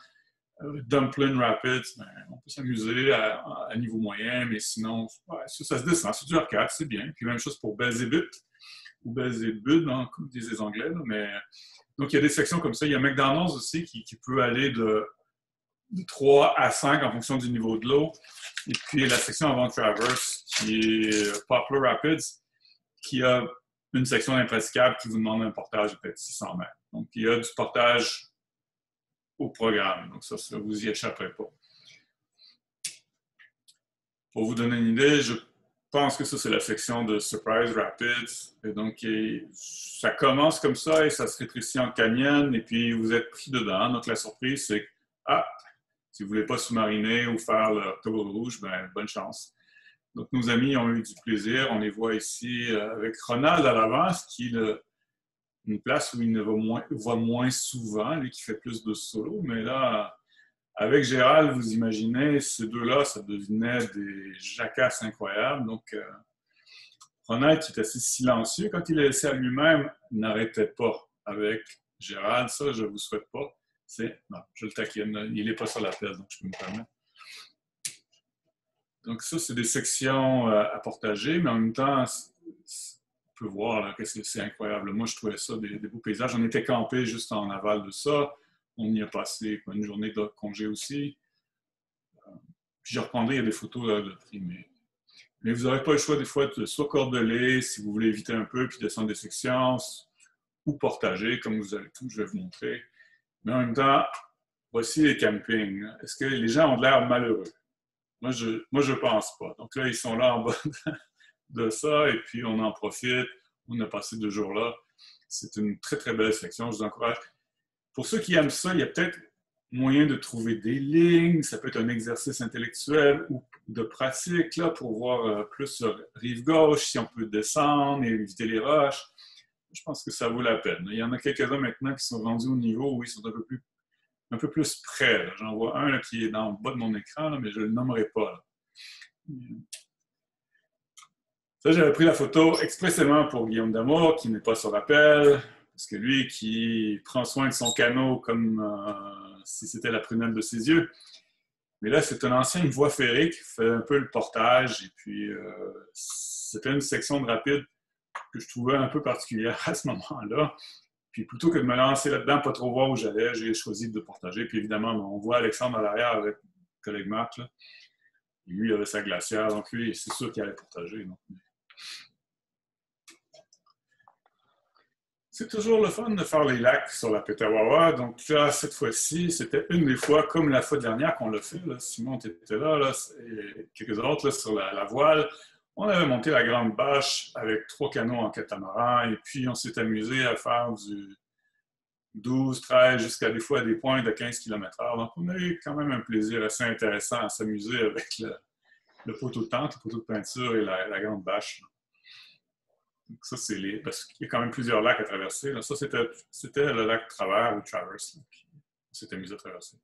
S3: Dumpling Rapids, on peut s'amuser à niveau moyen, mais sinon, ouais, ça se descend. C'est du R4, c'est bien. Puis même chose pour Belzébuth, ou Belzébuth, hein, comme disent les Anglais. Là, mais... Donc, il y a des sections comme ça. Il y a McDonald's aussi qui peut aller de 3 à 5 en fonction du niveau de l'eau. Et puis, la section avant Traverse, qui est Poplar Rapids, qui a une section impraticable qui vous demande un portage de peut-être 600 mètres. Donc, il y a du portage au programme. Donc, ça vous y échapperez pas. Pour vous donner une idée, je pense que ça, c'est la section de Surprise Rapids. Et donc, ça commence comme ça et ça se rétrécit en canyon et puis vous êtes pris dedans. Donc, la surprise, c'est que, si vous ne voulez pas sous-mariner ou faire le Octobre Rouge, ben, bonne chance. Donc, nos amis ont eu du plaisir. On les voit ici avec Ronald à l'avant, qui est une place où il ne va moins souvent, lui qui fait plus de solo. Mais là, avec Gérald, vous imaginez, ces deux-là, ça devenait des jacasses incroyables. Donc, Ronald, qui est assez silencieux, quand il est laissé à lui-même, n'arrêtait pas. Avec Gérald, ça, je ne vous souhaite pas. Non, je le taquine. Il n'est pas sur la place, donc je peux me permettre. Donc ça, c'est des sections à partager, mais en même temps, on peut voir là, que c'est incroyable. Moi, je trouvais ça des beaux paysages. On était campé juste en aval de ça. On y a passé une journée de congé aussi. Puis je reprendrai, il y a des photos là, de prix, mais vous n'aurez pas le choix des fois de soit cordeler si vous voulez éviter un peu puis descendre des sections, ou partager comme je vais vous montrer. Mais en même temps, voici les campings. Est-ce que les gens ont de l'air malheureux? Moi, je pense pas. Donc là, ils sont là en bas de ça et puis on en profite. On a passé 2 jours là. C'est une très, très belle section. Je vous encourage. Pour ceux qui aiment ça, il y a peut-être moyen de trouver des lignes. Ça peut être un exercice intellectuel ou de pratique là, pour voir plus sur rive gauche, si on peut descendre et éviter les roches. Je pense que ça vaut la peine. Il y en a quelques-uns maintenant qui sont rendus au niveau où ils sont un peu plus près. J'en vois un là, qui est dans le bas de mon écran, là, mais je ne le nommerai pas. Là. Ça, j'avais pris la photo expressément pour Guillaume Damour, qui n'est pas sur l'appel, parce que lui, qui prend soin de son canot comme si c'était la prunelle de ses yeux. Mais là, c'est une ancienne voie ferrée qui fait un peu le portage, et puis c'était une section de rapide que je trouvais un peu particulière à ce moment-là. Puis plutôt que de me lancer là-dedans, pas trop voir où j'allais, j'ai choisi de partager. Puis évidemment, on voit Alexandre à l'arrière avec le collègue Marc. Là. Et lui, il avait sa glacière, donc lui, c'est sûr qu'il allait partager. Donc. C'est toujours le fun de faire les lacs sur la Petawawa. Donc là, cette fois-ci, c'était une des fois, comme la fois dernière qu'on l'a fait. Là. Simon, tu étais là, et quelques autres là, sur la voile. On avait monté la Grande Bâche avec 3 canots en catamaran et puis on s'est amusé à faire du 12, 13, jusqu'à des fois des points de 15 km/h. Donc on a eu quand même un plaisir assez intéressant à s'amuser avec le poteau de tente, le poteau de peinture et la Grande Bâche. Donc ça, c'est parce qu'il y a quand même plusieurs lacs à traverser. Là. Ça, c'était le lac Travers ou Traverse. Là, on s'est amusé à traverser.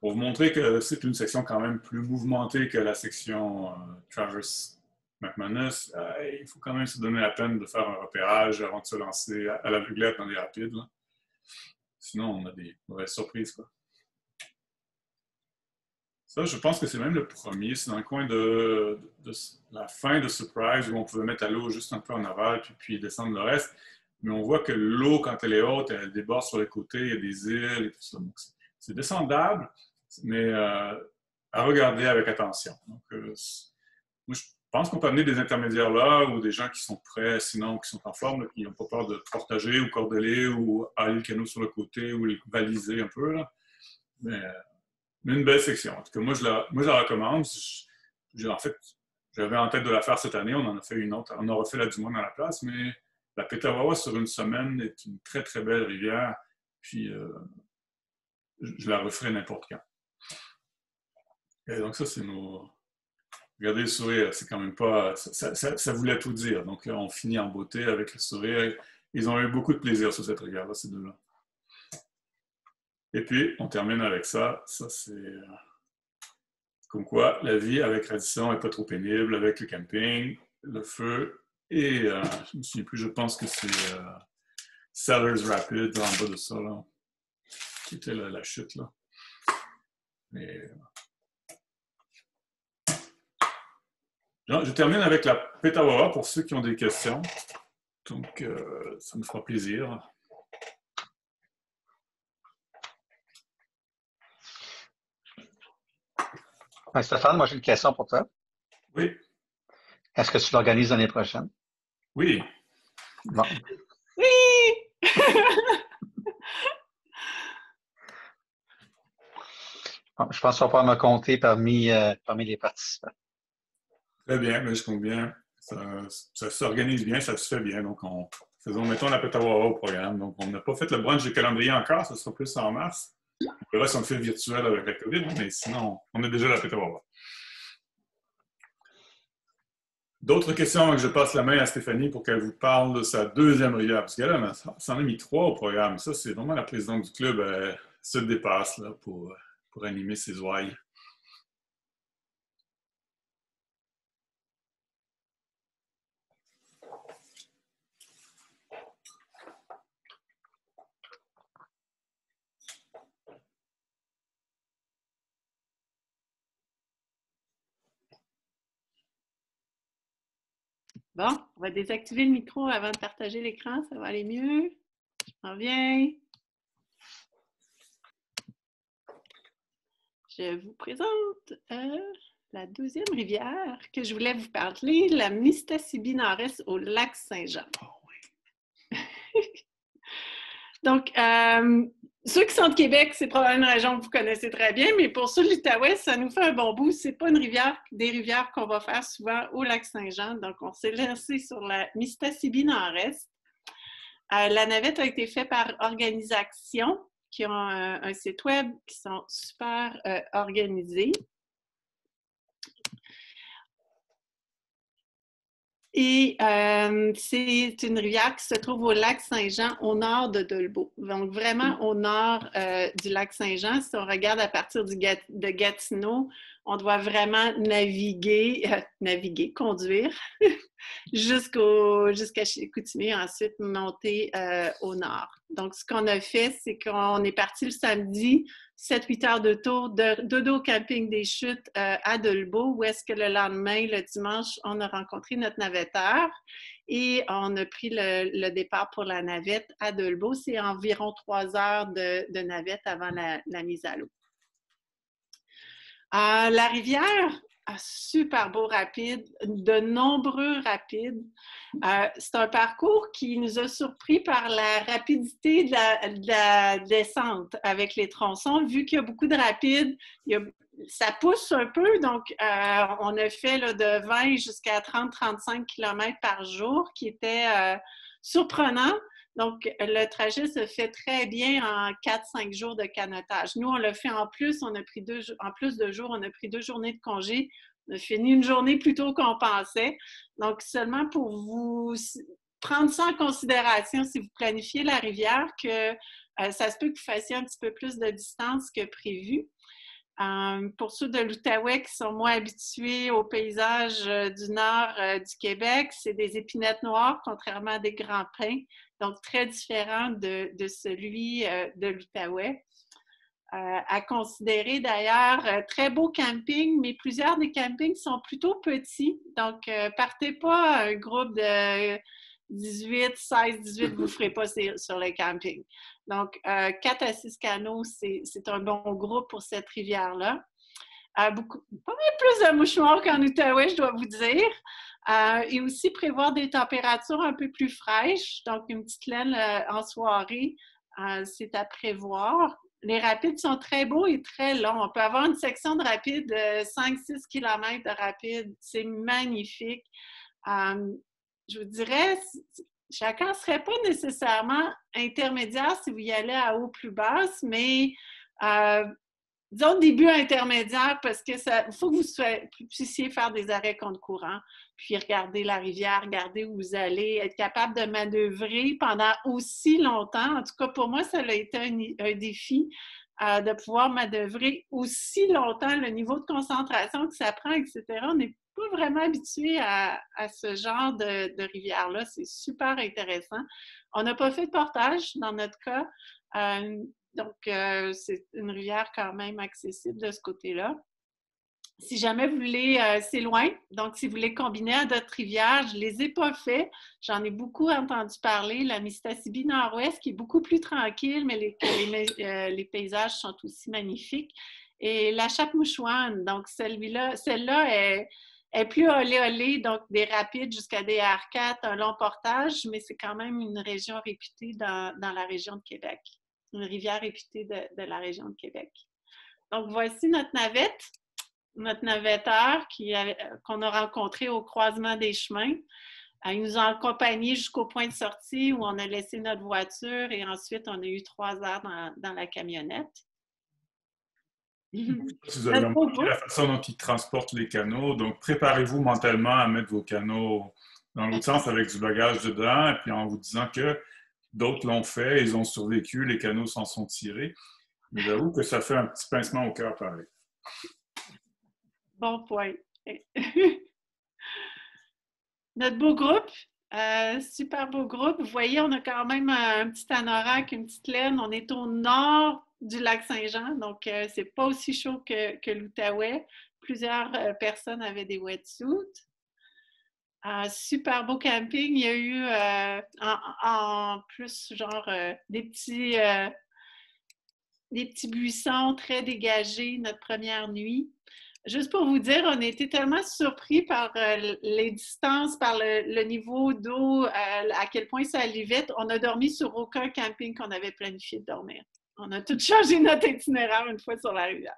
S3: Pour vous montrer que c'est une section quand même plus mouvementée que la section Traverse McManus, il faut quand même se donner la peine de faire un repérage avant de se lancer à l'aveuglette dans les rapides. Là. Sinon, on a des mauvaises surprises. Quoi. Ça, je pense que c'est même le premier. C'est dans le coin de la fin de Surprise où on pouvait mettre à l'eau juste un peu en aval puis descendre le reste. Mais on voit que l'eau, quand elle est haute, elle déborde sur les côtés, il y a des îles et tout ça. Donc, c'est descendable, mais à regarder avec attention. Donc, moi, je pense qu'on peut amener des intermédiaires là ou des gens qui sont prêts, sinon qui sont en forme, là, qui n'ont pas peur de partager ou cordeler ou aller le canot sur le côté ou les baliser un peu. Là. Mais une belle section. En tout cas, moi, je la recommande. En fait, j'avais en tête de la faire cette année. On en a fait une autre. On a refait la du Monde à la place, mais la Petawawa sur une semaine est une très, très belle rivière. Puis, je la referai n'importe quand. Et donc, ça, c'est nos... Regardez le sourire. C'est quand même pas... Ça voulait tout dire. Donc, là, on finit en beauté avec le sourire. Ils ont eu beaucoup de plaisir sur cette rivière-là, ces deux-là. Et puis, on termine avec ça. Ça, c'est comme quoi la vie avec Radisson n'est pas trop pénible, avec le camping, le feu, et je ne me souviens plus, je pense que c'est Sellers Rapid, en bas de ça, là, qui était la chute. Là. Mais, je termine avec la Petawawa pour ceux qui ont des questions. Donc, ça me fera plaisir.
S8: Stéphane, moi j'ai une question pour toi.
S3: Oui.
S8: Est-ce que tu l'organises l'année prochaine?
S3: Oui.
S8: Bon.
S1: Oui!
S8: Bon, je pense qu'on va pouvoir me compter parmi les participants.
S3: Très bien, mais je compte bien. Ça s'organise bien, ça se fait bien. Donc, mettons la Petawawa au programme. Donc, on n'a pas fait le brunch du calendrier encore, ça sera plus en mars. On verra si on le fait virtuel avec la COVID, mais sinon, on a déjà la Petawawa. D'autres questions avant que je passe la main à Stéphanie pour qu'elle vous parle de sa deuxième rivière. Parce qu'elle en a mis 3 au programme. Ça, c'est vraiment la présidente du club. Elle se dépasse là, pour animer ses ouailles.
S1: Bon, on va désactiver le micro avant de partager l'écran, ça va aller mieux. Je reviens. Je vous présente la deuxième rivière que je voulais vous parler, la Mistassibie-Nord-Est au lac Saint-Jean. Oh, oui. Donc, ceux qui sont de Québec, c'est probablement une région que vous connaissez très bien, mais pour ceux de l'Outaouais, ça nous fait un bon bout. Ce n'est pas une rivière, des rivières qu'on va faire souvent au lac Saint-Jean. Donc, on s'est lancé sur la Mistassibie-Nord-Est. La navette a été faite par Organisation, qui ont un site web qui sont super organisés. Et c'est une rivière qui se trouve au lac Saint-Jean, au nord de Dolbeau. Donc, vraiment au nord du lac Saint-Jean. Si on regarde à partir de Gatineau, on doit vraiment conduire jusqu'à Chicoutimi et ensuite monter au nord. Donc, ce qu'on a fait, c'est qu'on est parti le samedi, 7-8 heures de tour de dodo camping des Chutes à Dolbeau, où est-ce que le lendemain, le dimanche, on a rencontré notre navetteur et on a pris le départ pour la navette à Dolbeau. C'est environ 3 heures de navette avant la mise à l'eau. La rivière a super beau rapide, de nombreux rapides. C'est un parcours qui nous a surpris par la rapidité de la descente avec les tronçons. Vu qu'il y a beaucoup de rapides, ça pousse un peu, donc on a fait là, de 20 jusqu'à 30-35 km par jour, qui était surprenant. Donc, le trajet se fait très bien en 4-5 jours de canotage. Nous, on l'a fait en plus, on a pris en plus de jours, on a pris 2 journées de congé. On a fini une journée plus tôt qu'on pensait. Donc, seulement pour vous prendre ça en considération, si vous planifiez la rivière, que ça se peut que vous fassiez un petit peu plus de distance que prévu. Pour ceux de l'Outaouais qui sont moins habitués au paysage du nord du Québec, c'est des épinettes noires, contrairement à des grands pins, donc très différent de celui de l'Outaouais. À considérer d'ailleurs, très beau camping, mais plusieurs des campings sont plutôt petits, donc partez pas un groupe de 18, 16, 18, vous ne ferez pas sur le camping. Donc, 4 à 6 canots, c'est un bon groupe pour cette rivière-là. Pas mal plus de mouchoirs qu'en Outaouais, je dois vous dire. Et aussi prévoir des températures un peu plus fraîches. Donc, une petite laine en soirée, c'est à prévoir. Les rapides sont très beaux et très longs. On peut avoir une section de rapide de 5-6 km de rapide. C'est magnifique. Je vous dirais, chacun ne serait pas nécessairement intermédiaire si vous y allez à eau plus basse, mais disons début intermédiaire parce que il faut que vous puissiez faire des arrêts contre courant, puis regarder la rivière, regarder où vous allez, être capable de manœuvrer pendant aussi longtemps. En tout cas, pour moi, ça a été un défi de pouvoir manœuvrer aussi longtemps, le niveau de concentration que ça prend, etc. On n'est pas vraiment habitué à ce genre de rivière-là. C'est super intéressant. On n'a pas fait de portage dans notre cas. Donc, c'est une rivière quand même accessible de ce côté-là. Si jamais vous voulez, c'est loin, donc si vous voulez combiner à d'autres rivières, je ne les ai pas fait. J'en ai beaucoup entendu parler. La Mistassibie-Nord-Ouest, qui est beaucoup plus tranquille, mais les paysages sont aussi magnifiques. Et la Chape-Mouchouane, donc celle-là est plus olé-olé, donc des rapides jusqu'à des R4, un long portage, mais c'est quand même une région réputée dans la région de Québec. Une rivière réputée de la région de Québec. Donc, voici notre navette, notre navetteur qu'on a rencontré au croisement des chemins. Il nous a accompagnés jusqu'au point de sortie où on a laissé notre voiture et ensuite, on a eu 3 heures dans la camionnette.
S3: Si vous avez remarqué la façon dont ils transportent les canots, donc préparez-vous mentalement à mettre vos canots dans l'autre sens avec du bagage dedans, et puis en vous disant que d'autres l'ont fait, ils ont survécu, les canots s'en sont tirés. Mais j'avoue que ça fait un petit pincement au cœur pareil.
S1: Bon point. Notre beau groupe, super beau groupe. Vous voyez, on a quand même un petit anorak, une petite laine. On est au nord du lac Saint-Jean, donc c'est pas aussi chaud que l'Outaouais. Plusieurs personnes avaient des wetsuits. Super beau camping. Il y a eu en plus genre des petits buissons très dégagés notre première nuit. Juste pour vous dire, on a été tellement surpris par les distances, par le niveau d'eau, à quel point ça allait vite. On a dormi sur aucun camping qu'on avait planifié de dormir. On a tout changé notre itinéraire une fois sur la rivière.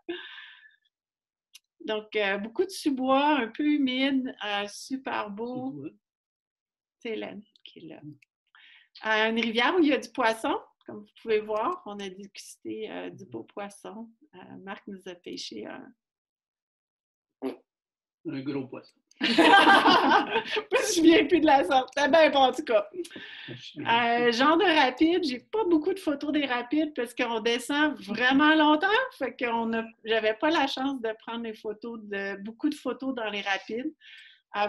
S1: Donc, beaucoup de sous-bois, un peu humide, super beau. C'est Hélène qui est là. Une rivière où il y a du poisson, comme vous pouvez voir. On a dégusté du beau poisson. Marc nous a pêché un
S9: gros poisson.
S1: Je me souviens plus de la sorte. C'était bien bon, en tout cas. Genre de rapide, j'ai pas beaucoup de photos des rapides parce qu'on descend vraiment longtemps. Fait que j'avais pas la chance de prendre beaucoup de photos dans les rapides.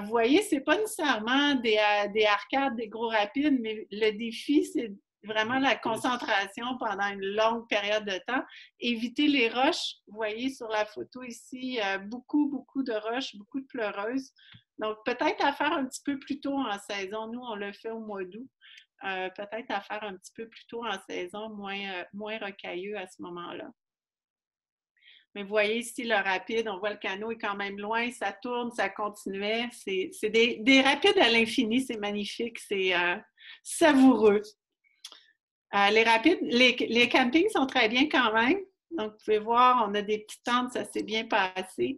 S1: Vous voyez, c'est pas nécessairement des arcades, des gros rapides, mais le défi, c'est vraiment la concentration pendant une longue période de temps. Éviter les roches. Vous voyez sur la photo ici, beaucoup de roches, beaucoup de pleureuses. Donc, peut-être à faire un petit peu plus tôt en saison. Nous, on le fait au mois d'août. Peut-être à faire un petit peu plus tôt en saison, moins rocailleux à ce moment-là. Mais vous voyez ici le rapide, on voit le canot est quand même loin, ça tourne, ça continuait. C'est des rapides à l'infini, c'est magnifique, c'est savoureux. Les rapides, les campings sont très bien quand même. Donc, vous pouvez voir, on a des petites tentes, ça s'est bien passé.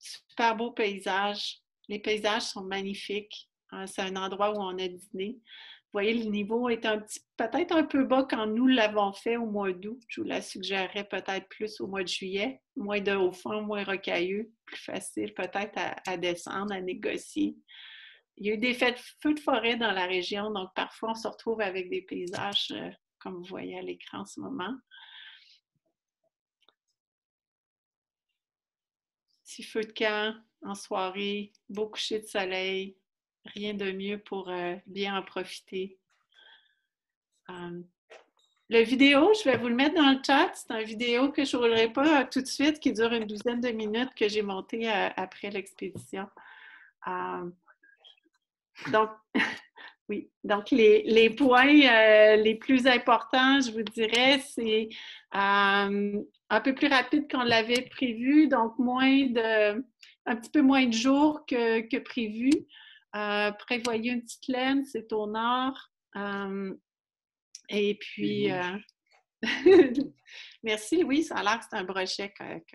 S1: Super beau paysage. Les paysages sont magnifiques. C'est un endroit où on a dîné. Vous voyez, le niveau est peut-être un peu bas quand nous l'avons fait au mois d'août. Je vous la suggérerais peut-être plus au mois de juillet. Moins de haut fond, moins rocailleux, plus facile peut-être à descendre, à négocier. Il y a eu des feux de forêt dans la région, donc parfois on se retrouve avec des paysages comme vous voyez à l'écran en ce moment. Petit feu de camp en soirée, beau coucher de soleil, rien de mieux pour bien en profiter. Le vidéo, je vais vous le mettre dans le chat. C'est une vidéo que je ne roulerai pas tout de suite, qui dure une douzaine de minutes, que j'ai montée après l'expédition. Donc, oui. Donc, les points les plus importants, je vous dirais, c'est un peu plus rapide qu'on l'avait prévu, donc un petit peu moins de jours que prévu. Prévoyez une petite laine, c'est au nord. Et puis, merci, oui, ça a l'air que c'est un brochet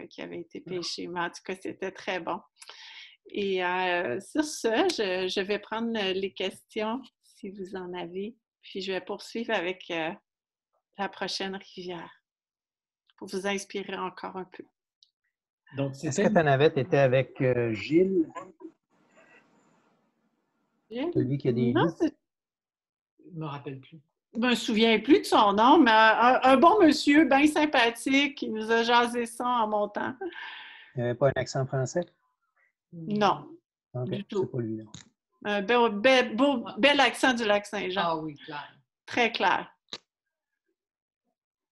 S1: qui avait été pêché, mais en tout cas, c'était très bon. Et sur ce, je vais prendre les questions si vous en avez, puis je vais poursuivre avec la prochaine rivière pour vous inspirer encore un peu.
S10: Est-ce que ta navette était avec Gilles?
S1: Gilles?
S10: Celui qui a des lits?
S9: Je ne me rappelle plus.
S1: Je ne me souviens plus de son nom, mais un bon monsieur, bien sympathique, qui nous a jasé ça en montant.
S10: Il n'avait pas un accent français?
S1: Non,
S10: du tout. C'est pas lui, non.
S1: Un bel accent du Lac-Saint-Jean.
S9: Ah oui, clair.
S1: Très clair.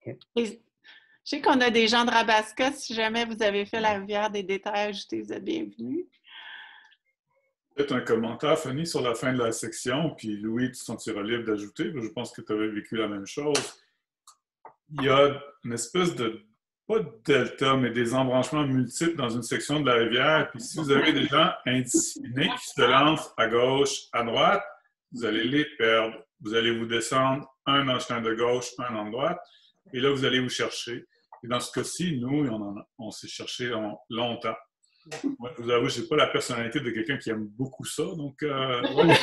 S10: Okay.
S1: Et, je sais qu'on a des gens de Rabasca. Si jamais vous avez fait la rivière des détails ajoutés, vous êtes bienvenus.
S3: Peut-être un commentaire, Fanny, sur la fin de la section, puis Louis, tu te sentiras libre d'ajouter. Je pense que tu avais vécu la même chose. Il y a une espèce de, pas de delta, mais des embranchements multiples dans une section de la rivière. Puis si vous avez des gens indisciplinés qui se lancent à gauche, à droite, vous allez les perdre. Vous allez vous descendre un en chemin de gauche, un en droite, et là, vous allez vous chercher. Et dans ce cas-ci, nous, on s'est cherché longtemps. Moi, je vous avoue, je n'ai pas la personnalité de quelqu'un qui aime beaucoup ça, donc... Ouais.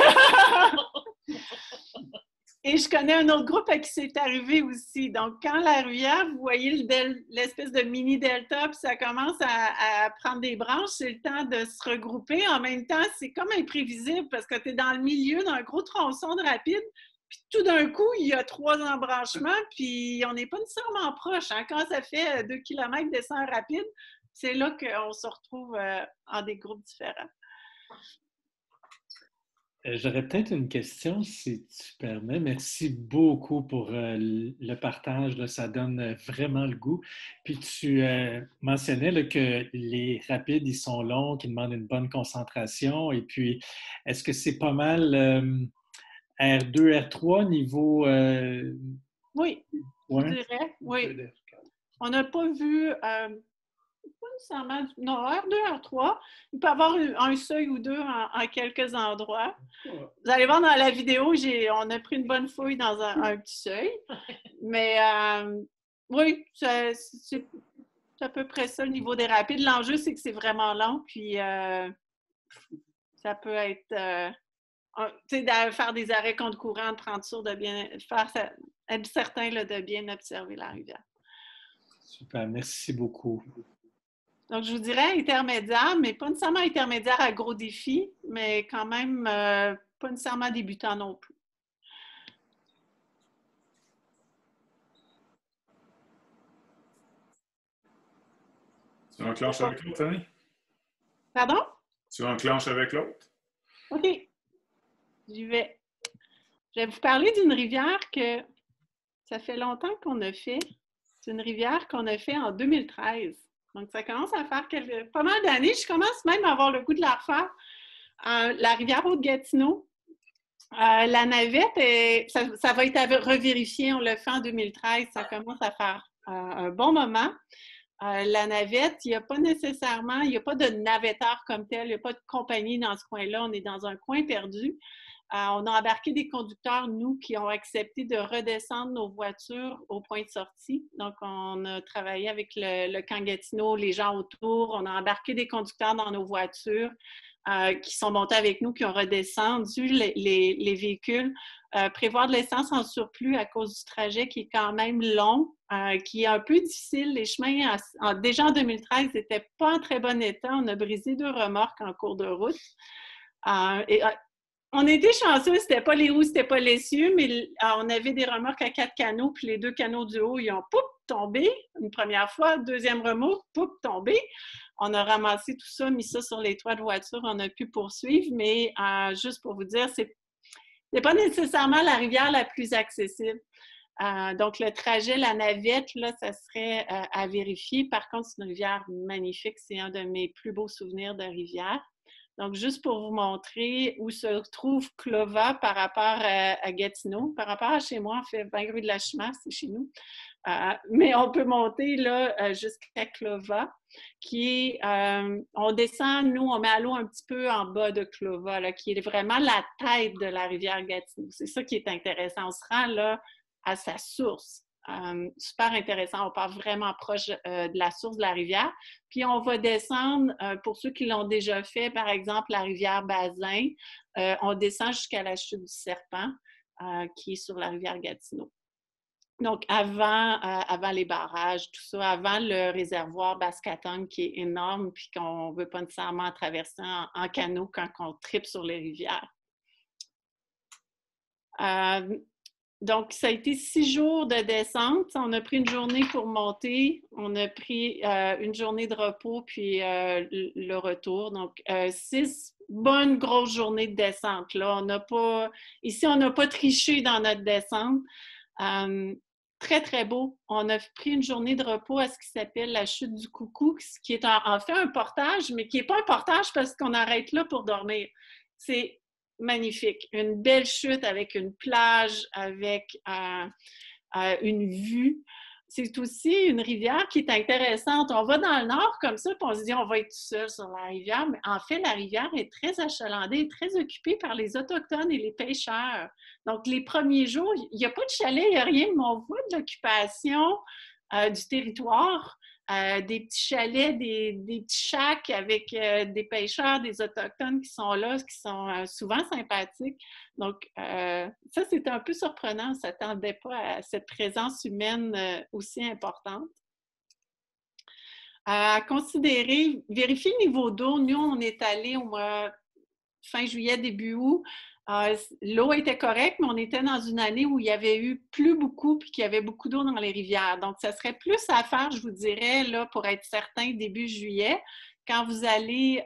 S1: Et je connais un autre groupe à qui c'est arrivé aussi. Donc, quand la rivière, vous voyez l'espèce de mini-delta, puis ça commence à prendre des branches, c'est le temps de se regrouper. En même temps, c'est comme imprévisible parce que tu es dans le milieu d'un gros tronçon de rapide, puis tout d'un coup, il y a 3 embranchements, puis on n'est pas nécessairement proche. Hein? Quand ça fait 2 km descend rapide, c'est là qu'on se retrouve en des groupes différents.
S4: J'aurais peut-être une question, si tu permets. Merci beaucoup pour le partage. Là, ça donne vraiment le goût. Puis tu mentionnais là, que les rapides, ils sont longs, qu'ils demandent une bonne concentration. Et puis, est-ce que c'est pas mal R2, R3 niveau...
S1: Oui,
S4: ouais?
S1: je dirais, oui. On n'a pas vu... pas nécessairement... Non, R2, R3. Il peut y avoir un seuil ou deux en quelques endroits. Vous allez voir dans la vidéo, on a pris une bonne fouille dans un petit seuil. Mais oui, c'est à peu près ça le niveau des rapides. L'enjeu, c'est que c'est vraiment long. Puis ça peut être... tu sais, de faire des arrêts contre courant, de prendre sûr de bien... être certain là, de bien observer la rivière.
S4: Super, merci beaucoup.
S1: Donc, je vous dirais intermédiaire, mais pas nécessairement intermédiaire à gros défis, mais quand même pas nécessairement débutant non plus.
S3: Tu enclenches avec l'autre, Annie?
S1: Pardon?
S3: Tu enclenches avec l'autre?
S1: OK. J'y vais. Je vais vous parler d'une rivière que ça fait longtemps qu'on a fait. C'est une rivière qu'on a fait en 2013. Donc, ça commence à faire pas mal d'années. Je commence même à avoir le goût de la refaire. La rivière Haute-Gatineau. La navette, ça va être revérifié. On l'a fait en 2013. Ça commence à faire un bon moment. La navette, il n'y a pas de navetteur comme tel. Il n'y a pas de compagnie dans ce coin-là. On est dans un coin perdu. On a embarqué des conducteurs, nous, qui ont accepté de redescendre nos voitures au point de sortie. Donc, on a travaillé avec le camp Gatineau, les gens autour. On a embarqué des conducteurs dans nos voitures qui sont montés avec nous, qui ont redescendu les véhicules. Prévoir de l'essence en surplus à cause du trajet qui est quand même long, qui est un peu difficile. Les chemins, déjà en 2013, n'étaient pas en très bon état. On a brisé 2 remorques en cours de route. On était chanceux, c'était pas les roues, c'était pas l'essieu, mais on avait des remorques à 4 canaux, puis les 2 canaux du haut, ils ont tombé une première fois, deuxième remorque, tombé. On a ramassé tout ça, mis ça sur les toits de voiture, on a pu poursuivre, mais juste pour vous dire, c'est pas nécessairement la rivière la plus accessible. Donc, le trajet, la navette, là, ça serait à vérifier. Par contre, c'est une rivière magnifique, c'est un de mes plus beaux souvenirs de rivière. Donc, juste pour vous montrer où se trouve Clova par rapport à Gatineau. Par rapport à chez moi, on fait 20 rue de la Chemin, c'est chez nous. Mais on peut monter là jusqu'à Clova, qui est, on descend, nous, on met à l'eau un petit peu en bas de Clova, là, qui est vraiment la tête de la rivière Gatineau. C'est ça qui est intéressant. On se rend là à sa source. Super intéressant. On part vraiment proche de la source de la rivière. Puis, on va descendre, pour ceux qui l'ont déjà fait, par exemple, la rivière Bazin, on descend jusqu'à la chute du Serpent, qui est sur la rivière Gatineau. Donc, avant les barrages, tout ça, avant le réservoir Baskatong, qui est énorme, puis qu'on ne veut pas nécessairement traverser en canot quand on tripe sur les rivières. Donc, ça a été 6 jours de descente. On a pris une journée pour monter. On a pris une journée de repos, puis le retour. Donc, 6 bonnes grosses journées de descente. Là, ici, on n'a pas triché dans notre descente. Très, très beau. On a pris une journée de repos à ce qui s'appelle la chute du Coucou, qui est en fait un portage, mais qui n'est pas un portage parce qu'on arrête là pour dormir. C'est magnifique. Une belle chute avec une plage, avec une vue. C'est aussi une rivière qui est intéressante. On va dans le nord comme ça, puis on se dit on va être tout seul sur la rivière, mais en fait, la rivière est très achalandée, très occupée par les Autochtones et les pêcheurs. Donc, les premiers jours, il n'y a pas de chalet, il n'y a rien, mais on voit de l'occupation du territoire. Des petits chalets, des petits shacks avec des pêcheurs, des Autochtones qui sont là, qui sont souvent sympathiques. Donc, ça, c'est un peu surprenant. On ne s'attendait pas à cette présence humaine aussi importante. À considérer, vérifier le niveau d'eau. Nous, on est allé au mois fin juillet, début août. L'eau était correcte, mais on était dans une année où il y avait eu plus beaucoup puis qu'il y avait beaucoup d'eau dans les rivières. Donc, ça serait plus à faire, je vous dirais, là, pour être certain, début juillet. quand vous allez,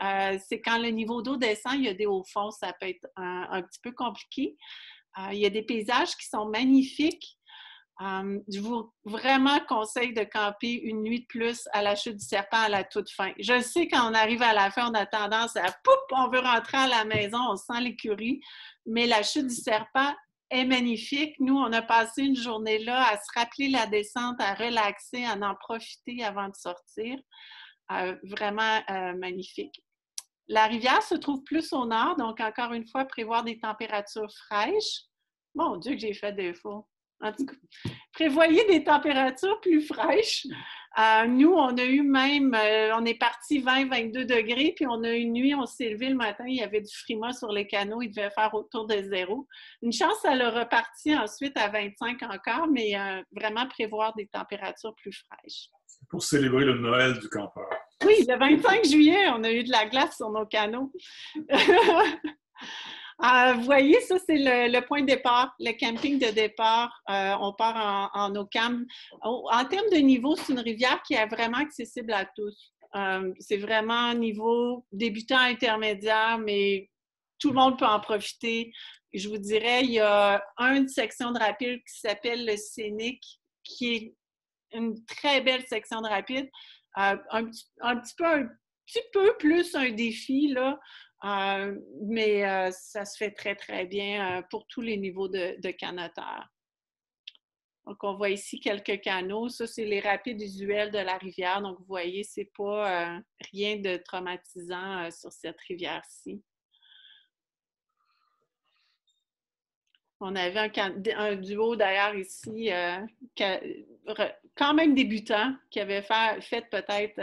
S1: c'est quand le niveau d'eau descend, il y a des hauts fonds, ça peut être un petit peu compliqué. Il y a des paysages qui sont magnifiques. Je vous vraiment conseille de camper une nuit de plus à la chute du serpent à la toute fin. Je sais quand on arrive à la fin, on a tendance à poup, on veut rentrer à la maison, on sent l'écurie, mais la chute du serpent est magnifique. Nous, on a passé une journée là à se rappeler la descente, à relaxer, à en profiter avant de sortir. Vraiment magnifique. La rivière se trouve plus au nord, donc encore une fois, prévoir des températures fraîches. Mon Dieu que j'ai fait défaut. En tout cas, prévoyez des températures plus fraîches. Nous, on a eu même, on est parti 20-22 degrés, puis on a eu une nuit, on s'est levé le matin, il y avait du frima sur les canaux, il devait faire autour de 0. Une chance, ça l'a reparti ensuite à 25 encore, mais vraiment prévoir des températures plus fraîches.
S3: Pour célébrer le Noël du campeur.
S1: Oui, le 25 juillet, on a eu de la glace sur nos canaux. Vous voyez, ça, c'est le point de départ, le camping de départ. On part en Ocam. En termes de niveau, c'est une rivière qui est vraiment accessible à tous. C'est vraiment niveau débutant intermédiaire, mais tout le monde peut en profiter. Je vous dirais, il y a une section de rapide qui s'appelle le Scénic, qui est une très belle section de rapide. Un petit peu plus un défi, là. Mais ça se fait très, très bien pour tous les niveaux de canoteurs. Donc, on voit ici quelques canaux. Ça, c'est les rapides usuels de la rivière. Donc, vous voyez, c'est pas rien de traumatisant sur cette rivière-ci. On avait un duo d'ailleurs ici, quand même débutant, qui avait fait peut-être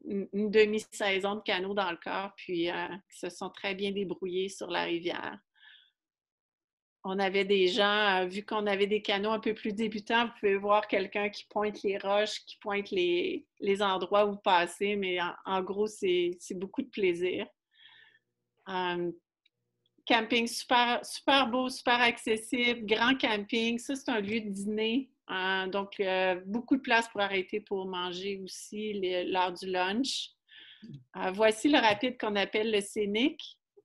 S1: une demi-saison de canot dans le corps, puis qui se sont très bien débrouillés sur la rivière. On avait des gens, vu qu'on avait des canots un peu plus débutants, vous pouvez voir quelqu'un qui pointe les roches, qui pointe les endroits où passer, mais en gros, c'est beaucoup de plaisir. Camping super, super beau, super accessible, grand camping. Ça, c'est un lieu de dîner. Donc, beaucoup de place pour arrêter pour manger aussi l'heure du lunch. Voici le rapide qu'on appelle le Scénic.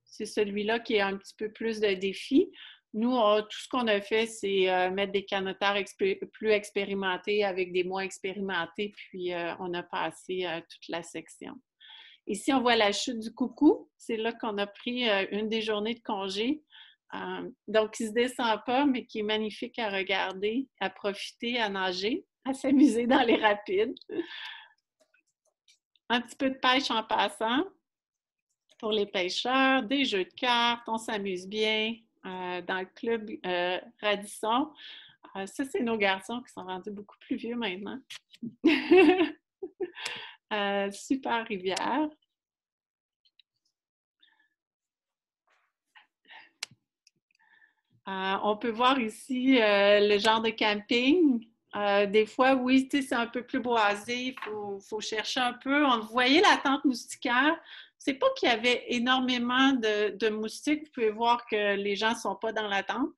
S1: C'est celui-là qui est un petit peu plus de défi. Nous, tout ce qu'on a fait, c'est mettre des canoteurs plus expérimentés avec des moins expérimentés, puis on a passé toute la section. Ici, on voit la chute du Coucou. C'est là qu'on a pris une des journées de congé. Donc, il ne se descend pas, mais qui est magnifique à regarder, à profiter, à nager, à s'amuser dans les rapides. Un petit peu de pêche en passant pour les pêcheurs, des jeux de cartes, on s'amuse bien dans le club Radisson. Ça, c'est nos garçons qui sont rendus beaucoup plus vieux maintenant. Super rivière. On peut voir ici le genre de camping. Des fois, oui, c'est un peu plus boisé, il faut chercher un peu. Vous voyez la tente moustiquaire. C'est pas qu'il y avait énormément de moustiques. Vous pouvez voir que les gens ne sont pas dans la tente,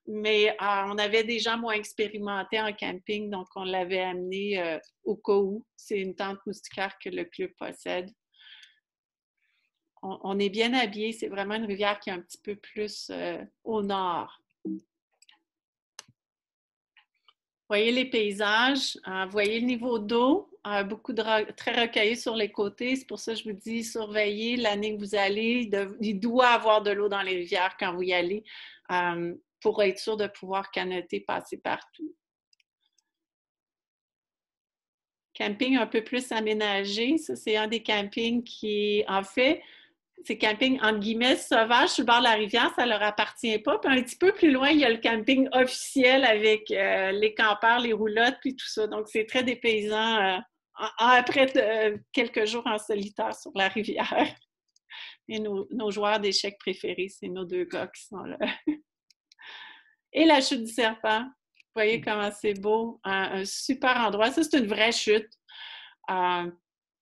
S1: mais on avait des gens moins expérimentés en camping, donc on l'avait amené au cas où. C'est une tente moustiquaire que le club possède. On est bien habillés. C'est vraiment une rivière qui est un petit peu plus au nord. Voyez les paysages, voyez le niveau d'eau, beaucoup très recueilli sur les côtés. C'est pour ça que je vous dis, surveillez l'année que vous allez. Il doit y avoir de l'eau dans les rivières quand vous y allez pour être sûr de pouvoir canoter, passer partout. Camping un peu plus aménagé, ça c'est un des campings qui, en fait, c'est camping entre guillemets sauvage sur le bord de la rivière, ça ne leur appartient pas. Puis un petit peu plus loin, il y a le camping officiel avec les campeurs, les roulottes, puis tout ça. Donc, c'est très dépaysant après quelques jours en solitaire sur la rivière. Et nos joueurs d'échecs préférés, c'est nos deux gars qui sont là. Et la chute du serpent. Vous voyez comment c'est beau. Un super endroit. Ça, c'est une vraie chute.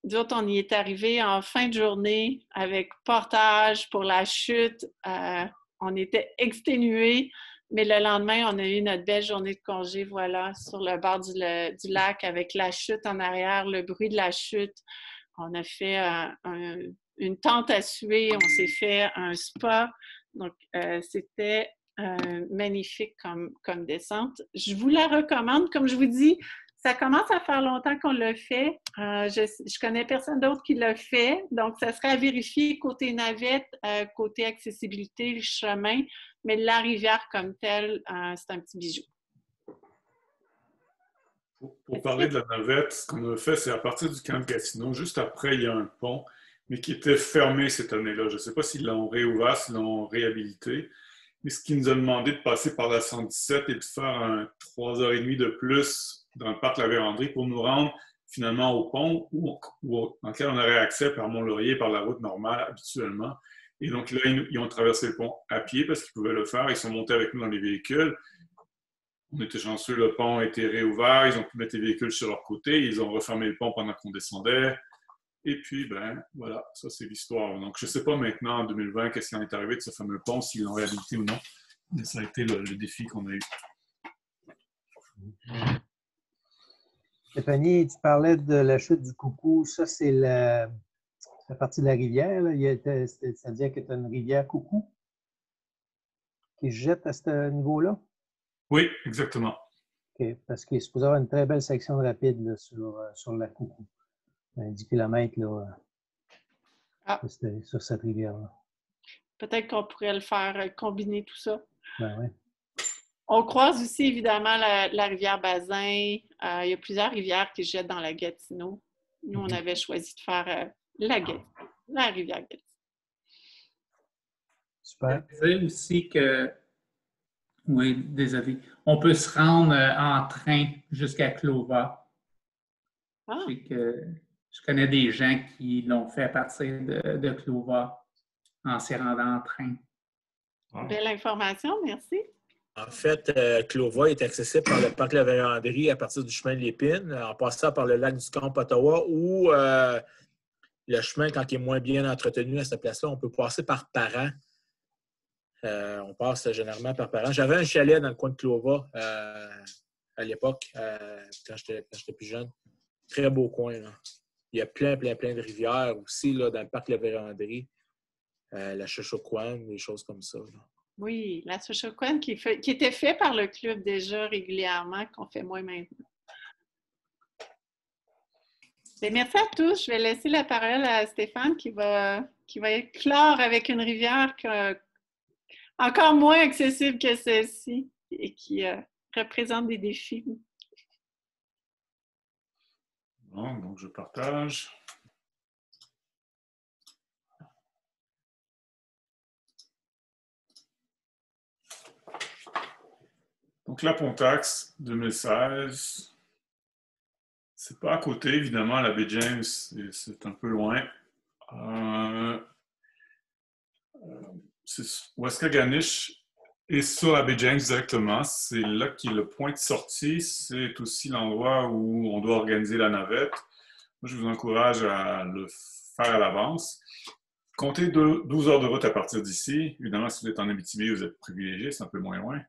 S1: Nous autres, on y est arrivé en fin de journée avec portage pour la chute. On était exténués, mais le lendemain, on a eu notre belle journée de congé, voilà, sur le bord du lac avec la chute en arrière, le bruit de la chute. On a fait une tente à suer, on s'est fait un spa. Donc, c'était magnifique comme descente. Je vous la recommande. Comme je vous dis, ça commence à faire longtemps qu'on l'a fait. Je connais personne d'autre qui l'a fait. Donc, ça serait à vérifier côté navette, côté accessibilité, le chemin. Mais la rivière comme telle, c'est un petit bijou.
S3: Pour parler de la navette, ce qu'on a fait, c'est à partir du camp Gatineau, juste après, il y a un pont, mais qui était fermé cette année-là. Je ne sais pas s'ils l'ont réouvert, s'ils l'ont réhabilité. Mais ce qui nous a demandé de passer par la 117 et de faire un 3h30 de plus dans le parc La Vérandrie pour nous rendre finalement au pont dans lequel on aurait accès par Mont-Laurier, par la route normale habituellement. Et donc là, ils ont traversé le pont à pied parce qu'ils pouvaient le faire. Ils sont montés avec nous dans les véhicules. On était chanceux, le pont a été réouvert. Ils ont pu mettre les véhicules sur leur côté. Ils ont refermé le pont pendant qu'on descendait. Et puis, ben voilà, ça c'est l'histoire. Donc, je ne sais pas maintenant, en 2020, qu'est-ce qui en est arrivé de ce fameux pont, s'ils l'ont réhabilité ou non. Mais ça a été le défi qu'on a eu.
S10: Stéphanie, tu parlais de la chute du Coucou. Ça, c'est la partie de la rivière. Là. C'est-à-dire que tu as une rivière Coucou qui se jette à ce niveau-là?
S3: Oui, exactement.
S10: OK, parce qu'il est supposé avoir une très belle section rapide là, sur la Coucou. 10 km là, sur cette rivière-là.
S1: Peut-être qu'on pourrait le faire combiner tout ça.
S10: Ben oui.
S1: On croise aussi évidemment la rivière Bazin. Il y a plusieurs rivières qui se jettent dans la Gatineau. Nous, on avait choisi de faire la rivière Gatineau.
S10: Super.
S5: Je veux dire aussi que, oui, désolé, on peut se rendre en train jusqu'à Clova.
S1: Ah.
S5: Je connais des gens qui l'ont fait à partir de Clova en s'y rendant en train.
S1: Belle information, merci.
S6: En fait, Clova est accessible par le parc La Vérandrie à partir du chemin de l'Épine, en passant par le lac du Camp Ottawa ou le chemin, quand il est moins bien entretenu à cette place-là, on peut passer par Parent. On passe généralement par Parent. J'avais un chalet dans le coin de Clova à l'époque, quand j'étais plus jeune. Très beau coin, là. Il y a plein de rivières aussi là, dans le parc La Vérandrie. La Shoshoquan, des choses comme ça. Là.
S1: Oui, la Shoshoquan qui était fait par le club déjà régulièrement, qu'on fait moins maintenant. Bien, merci à tous. Je vais laisser la parole à Stéphane qui va éclore avec une rivière encore moins accessible que celle-ci et qui représente des défis.
S3: Bon, donc je partage. Donc la Pontax 2016, c'est pas à côté, évidemment, la baie James, c'est un peu loin. Waskaganish est sur la baie James directement. C'est là qui est le point de sortie. C'est aussi l'endroit où on doit organiser la navette. Moi, je vous encourage à le faire à l'avance. Comptez 12 heures de route à partir d'ici. Évidemment, si vous êtes en Abitibi, vous êtes privilégié, c'est un peu moins loin.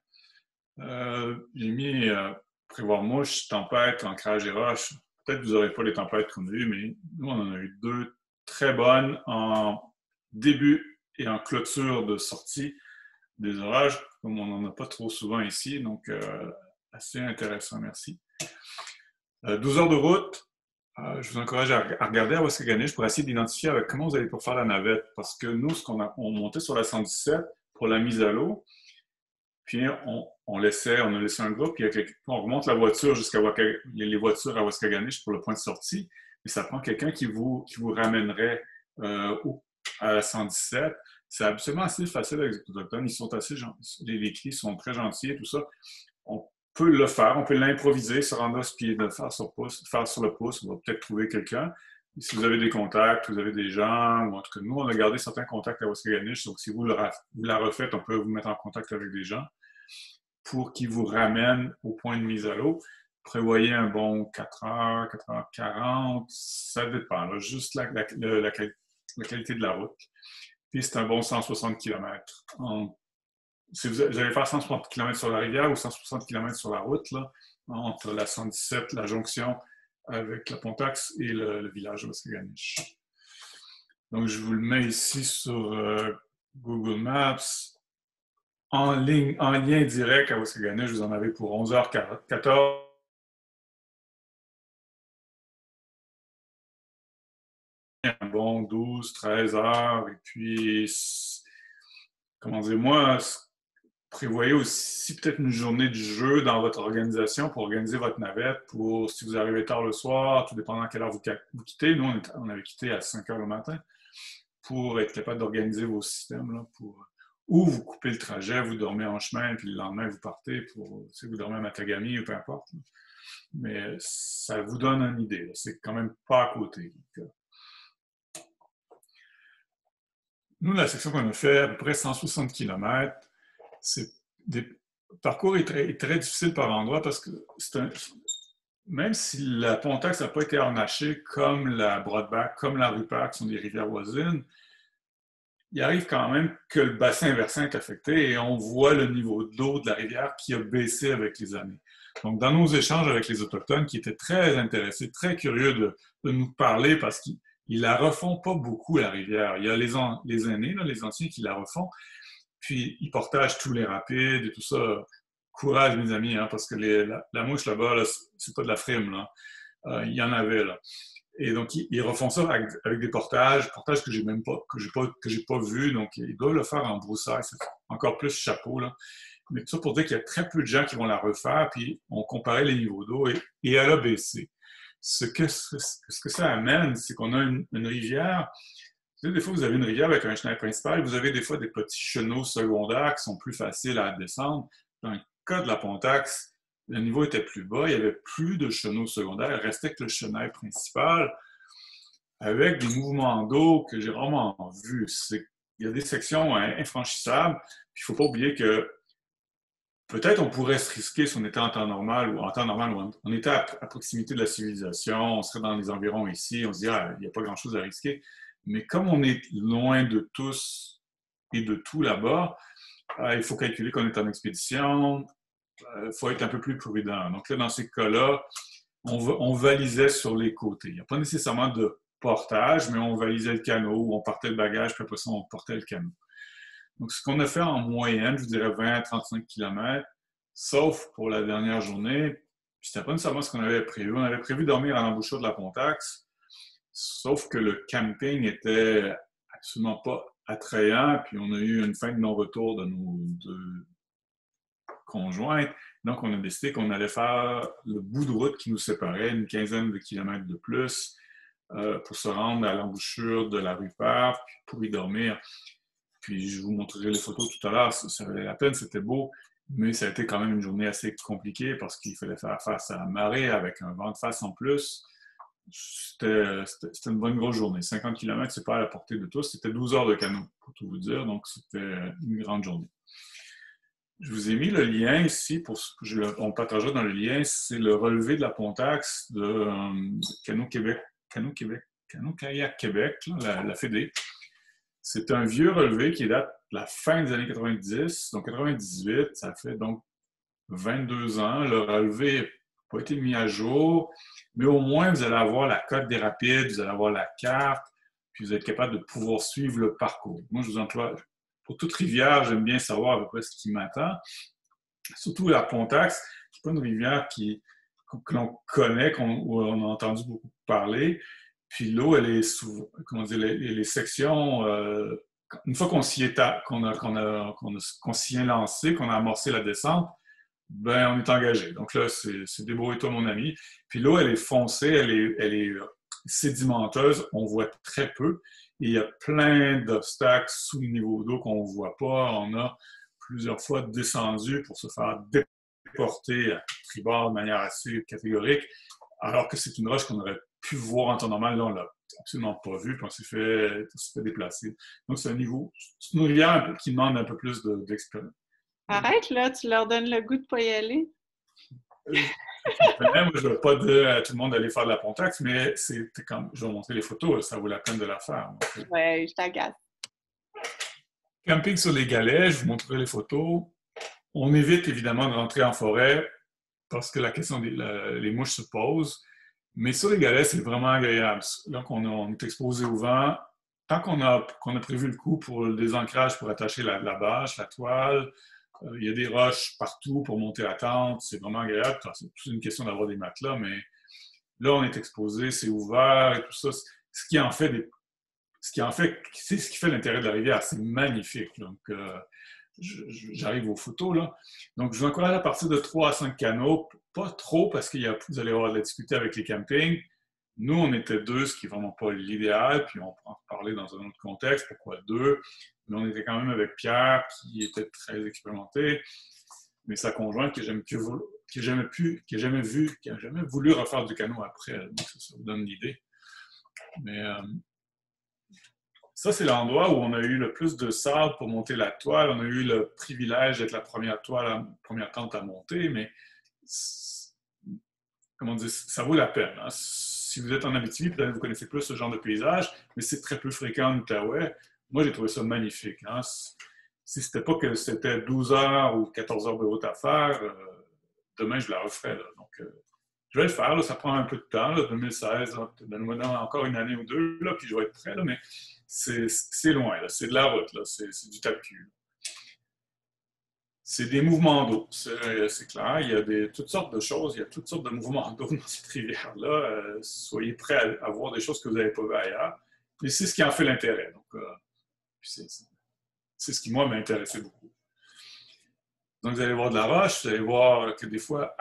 S3: J'ai mis prévoir mouche, tempête, ancrage et roche. Peut-être que vous n'aurez pas les tempêtes qu'on a eues, mais nous, on en a eu 2 très bonnes en début et en clôture de sortie des orages, comme on n'en a pas trop souvent ici. Donc, assez intéressant, merci. 12 heures de route. Je vous encourage à regarder à Waskaganish pour essayer d'identifier avec comment vous allez pour faire la navette. Parce que nous, on montait sur la 117 pour la mise à l'eau. Puis on a laissé un groupe, puis on remonte la voiture jusqu'à les voitures à Waskaganish pour le point de sortie. Mais ça prend quelqu'un qui vous ramènerait à la 117. C'est absolument assez facile avec les Autochtones. Ils sont assez gentils. Les clients sont très gentils et tout ça. On peut le faire, on peut l'improviser, se rendre à ce pied de faire sur le pouce. On va peut-être trouver quelqu'un. Si vous avez des contacts, vous avez des gens, ou en tout cas, nous, on a gardé certains contacts à Waskaganish. Donc, si vous la refaites, on peut vous mettre en contact avec des gens pour qu'ils vous ramènent au point de mise à l'eau. Prévoyez un bon 4 heures, 4h40, ça dépend. Là, juste la qualité de la route. Puis, c'est un bon 160 km. Si vous allez faire 160 km sur la rivière ou 160 km sur la route, là, entre la 117, la jonction avec la Pontax et le village de Waskaganish. Donc, je vous le mets ici sur Google Maps. En lien direct à Waskaganish, vous en avez pour 11h14. Un bon 12, 13 heures. Et puis, comment dire, moi, prévoyez aussi peut-être une journée du jeu dans votre organisation pour organiser votre navette, pour si vous arrivez tard le soir, tout dépendant à quelle heure vous quittez. Nous, on avait quitté à 5 heures le matin pour être capable d'organiser vos systèmes. Là, ou vous coupez le trajet, vous dormez en chemin, puis le lendemain, vous partez pour, si vous dormez à Matagami ou peu importe. Là. Mais ça vous donne une idée. C'est quand même pas à côté. Donc, nous, la section qu'on a fait, à peu près 160 km, le parcours est très difficile par endroit parce que même si la Pontax n'a pas été harnachée comme la Broadback, comme la Rupert, qui sont des rivières voisines, il arrive quand même que le bassin versant est affecté et on voit le niveau d'eau de la rivière qui a baissé avec les années. Donc, dans nos échanges avec les Autochtones qui étaient très intéressés, très curieux de nous parler parce qu'ils la refont pas beaucoup, la rivière. Il y a les aînés, là, les anciens qui la refont, puis ils partagent tous les rapides et tout ça. Courage, mes amis, hein, parce que la mouche là-bas, là, c'est pas de la frime. Là. Il y en avait. Là. Et donc, ils refont ça avec des portages que j'ai même pas, que j'ai pas vu. Donc, ils doivent le faire en broussaille. C'est encore plus chapeau. Là. Mais tout ça pour dire qu'il y a très peu de gens qui vont la refaire. Puis, on comparait les niveaux d'eau et elle a baissé. Ce que ça amène, c'est qu'on a une rivière. Tu sais, des fois, vous avez une rivière avec un chenal principal. Vous avez des fois des petits chenaux secondaires qui sont plus faciles à descendre. Dans le cas de la Pontax, le niveau était plus bas, il n'y avait plus de chenaux secondaires, il restait que le chenal principal avec des mouvements d'eau que j'ai rarement vus. Il y a des sections infranchissables, puis il ne faut pas oublier que peut-être on pourrait se risquer si on était en temps normal ou on était à proximité de la civilisation, on serait dans les environs ici, on se dirait il n'y a pas grand-chose à risquer. Mais comme on est loin de tous et de tout là-bas, il faut calculer qu'on est en expédition, il faut être un peu plus prudent. Donc là, dans ces cas-là, on valisait sur les côtés. Il n'y a pas nécessairement de portage, mais on valisait le canot, ou on partait le bagage, puis après ça, on portait le canot. Donc, ce qu'on a fait en moyenne, je vous dirais 20 à 35 km, sauf pour la dernière journée, puis c'était pas nécessairement ce qu'on avait prévu. On avait prévu dormir à l'embouchure de la Pontax, sauf que le camping était absolument pas attrayant, puis on a eu une fin de non-retour de nos deux conjointes. Donc, on a décidé qu'on allait faire le bout de route qui nous séparait, une quinzaine de kilomètres de plus, pour se rendre à l'embouchure de la Rupert, pour y dormir. Puis, je vous montrerai les photos tout à l'heure. Ça valait la peine, c'était beau, mais ça a été quand même une journée assez compliquée parce qu'il fallait faire face à la marée avec un vent de face en plus. C'était une bonne grosse journée. 50 km, c'est pas à la portée de tous. C'était 12 heures de canot, pour tout vous dire. Donc, c'était une grande journée. Je vous ai mis le lien ici, on partagera dans le lien, c'est le relevé de la Pontax de Canoë-Kayak Québec, là, la Fédé. C'est un vieux relevé qui date de la fin des années 90, donc 98, ça fait donc 22 ans. Le relevé n'a pas été mis à jour, mais au moins vous allez avoir la cote des rapides, vous allez avoir la carte, puis vous êtes capable de pouvoir suivre le parcours. Moi, je vous emploie. Pour toute rivière, j'aime bien savoir à peu près ce qui m'attend. Surtout la Pontax, qui n'est pas une rivière que l'on connaît, où on a entendu beaucoup parler. Puis l'eau, elle est souvent, comment dire, les sections, une fois qu'on s'y est lancé, qu'on a amorcé la descente, ben on est engagé. Donc là, c'est débrouille-toi, mon ami. Puis l'eau, elle est foncée, elle est sédimenteuse, on voit très peu. Et il y a plein d'obstacles sous le niveau d'eau qu'on ne voit pas. On a plusieurs fois descendu pour se faire déporter à tribord de manière assez catégorique, alors que c'est une roche qu'on aurait pu voir en temps normal. Là, on ne l'a absolument pas vu, puis on s'est fait déplacer. Donc, c'est une rivière qui demande un peu plus d'expérience.
S1: Arrête, là, tu leur donnes le goût de ne pas y aller.
S3: Moi, je ne veux pas dire à tout le monde d'aller faire de la Pontax, mais je vais montrer les photos, ça vaut la peine de la faire.
S1: Oui, je t'agace.
S3: Camping sur les galets, je vous montrerai les photos. On évite évidemment de rentrer en forêt parce que la question des mouches se pose. Mais sur les galets, c'est vraiment agréable. Donc, on est exposé au vent. Tant qu'on a prévu le coup pour le désancrage, pour attacher la bâche, la toile, il y a des roches partout pour monter la tente. C'est vraiment agréable. C'est plus une question d'avoir des matelas, mais là, on est exposé, c'est ouvert et tout ça. Ce qui fait l'intérêt de la rivière. C'est magnifique. Donc, j'arrive aux photos, là. Donc, je vous encourage à partir de 3 à 5 canots. Pas trop, parce que vous allez avoir de la difficulté avec les campings. Nous, on était 2, ce qui n'est vraiment pas l'idéal. Puis, on peut en reparler dans un autre contexte. Pourquoi 2? Mais on était quand même avec Pierre, qui était très expérimenté. Mais sa conjointe, qui n'a jamais voulu refaire du canot après. Donc, ça vous donne l'idée. Mais ça, c'est l'endroit où on a eu le plus de sable pour monter la toile. On a eu le privilège d'être la première tente à monter, mais comment dire, ça vaut la peine. Hein? Si vous êtes en Abitibi, peut-être que vous connaissez plus ce genre de paysage, mais c'est très peu fréquent en Outaouais. Moi, j'ai trouvé ça magnifique. Hein? Si c'était pas que c'était 12 heures ou 14 heures de route à faire, demain, je la referais. Là. Donc, je vais le faire. Là. Ça prend un peu de temps, là, 2016. Donne-moi encore une année ou deux, là, puis je vais être prêt. Là, mais c'est loin. Là. C'est de la route. Là. C'est du tape-cul. C'est des mouvements d'eau, c'est clair. Il y a toutes sortes de choses, il y a toutes sortes de mouvements d'eau dans cette rivière-là. Soyez prêts à voir des choses que vous n'avez pas vues ailleurs. Mais c'est ce qui en fait l'intérêt. Donc, c'est ce qui, moi, m'a intéressé beaucoup. Donc, vous allez voir de la roche, vous allez voir que des fois,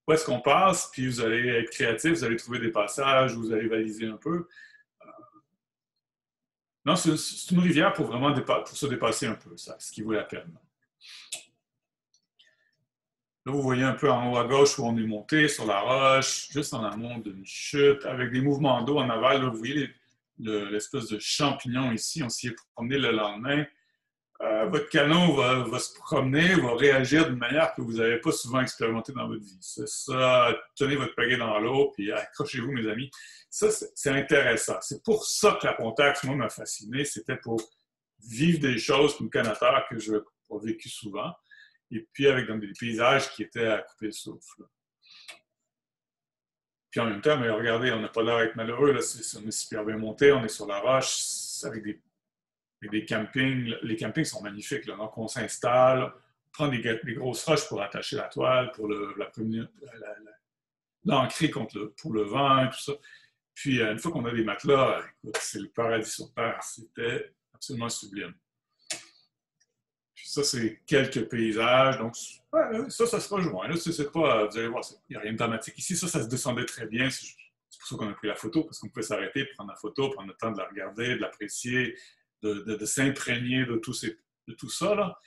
S3: où est-ce qu'on passe, puis vous allez être créatif, vous allez trouver des passages, vous allez baliser un peu. Non, c'est une rivière pour vraiment pour se dépasser un peu, ça, ce qui vaut la peine. Là, vous voyez un peu en haut à gauche où on est monté sur la roche, juste en amont d'une chute, avec des mouvements d'eau en aval. Là, vous voyez l'espèce de champignon ici. On s'y est promené le lendemain. Votre canot va se promener, va réagir d'une manière que vous n'avez pas souvent expérimenté dans votre vie. C'est ça, tenez votre pagaie dans l'eau, puis accrochez-vous, mes amis. Ça, c'est intéressant. C'est pour ça que la Pontax, moi, m'a fasciné. C'était pour vivre des choses comme canataire que je n'ai pas vécu souvent. Et puis avec des paysages qui étaient à couper le souffle. Puis en même temps, mais regardez, on n'a pas l'air d'être malheureux. Là. On est super bien monté, on est sur la roche, avec des campings. Les campings sont magnifiques. Là. Donc on s'installe, on prend des grosses roches pour attacher la toile, pour l'ancrer pour le vent et tout ça. Puis une fois qu'on a des matelas, écoute, c'est le paradis sur terre. C'était absolument sublime. Ça, c'est quelques paysages. Donc, ça se rejoint. Là, c'est pas, vous allez voir, il n'y a rien de dramatique ici. Ça se descendait très bien. C'est pour ça qu'on a pris la photo, parce qu'on pouvait s'arrêter, prendre la photo, prendre le temps de la regarder, de l'apprécier, de s'imprégner de tout ça. Là.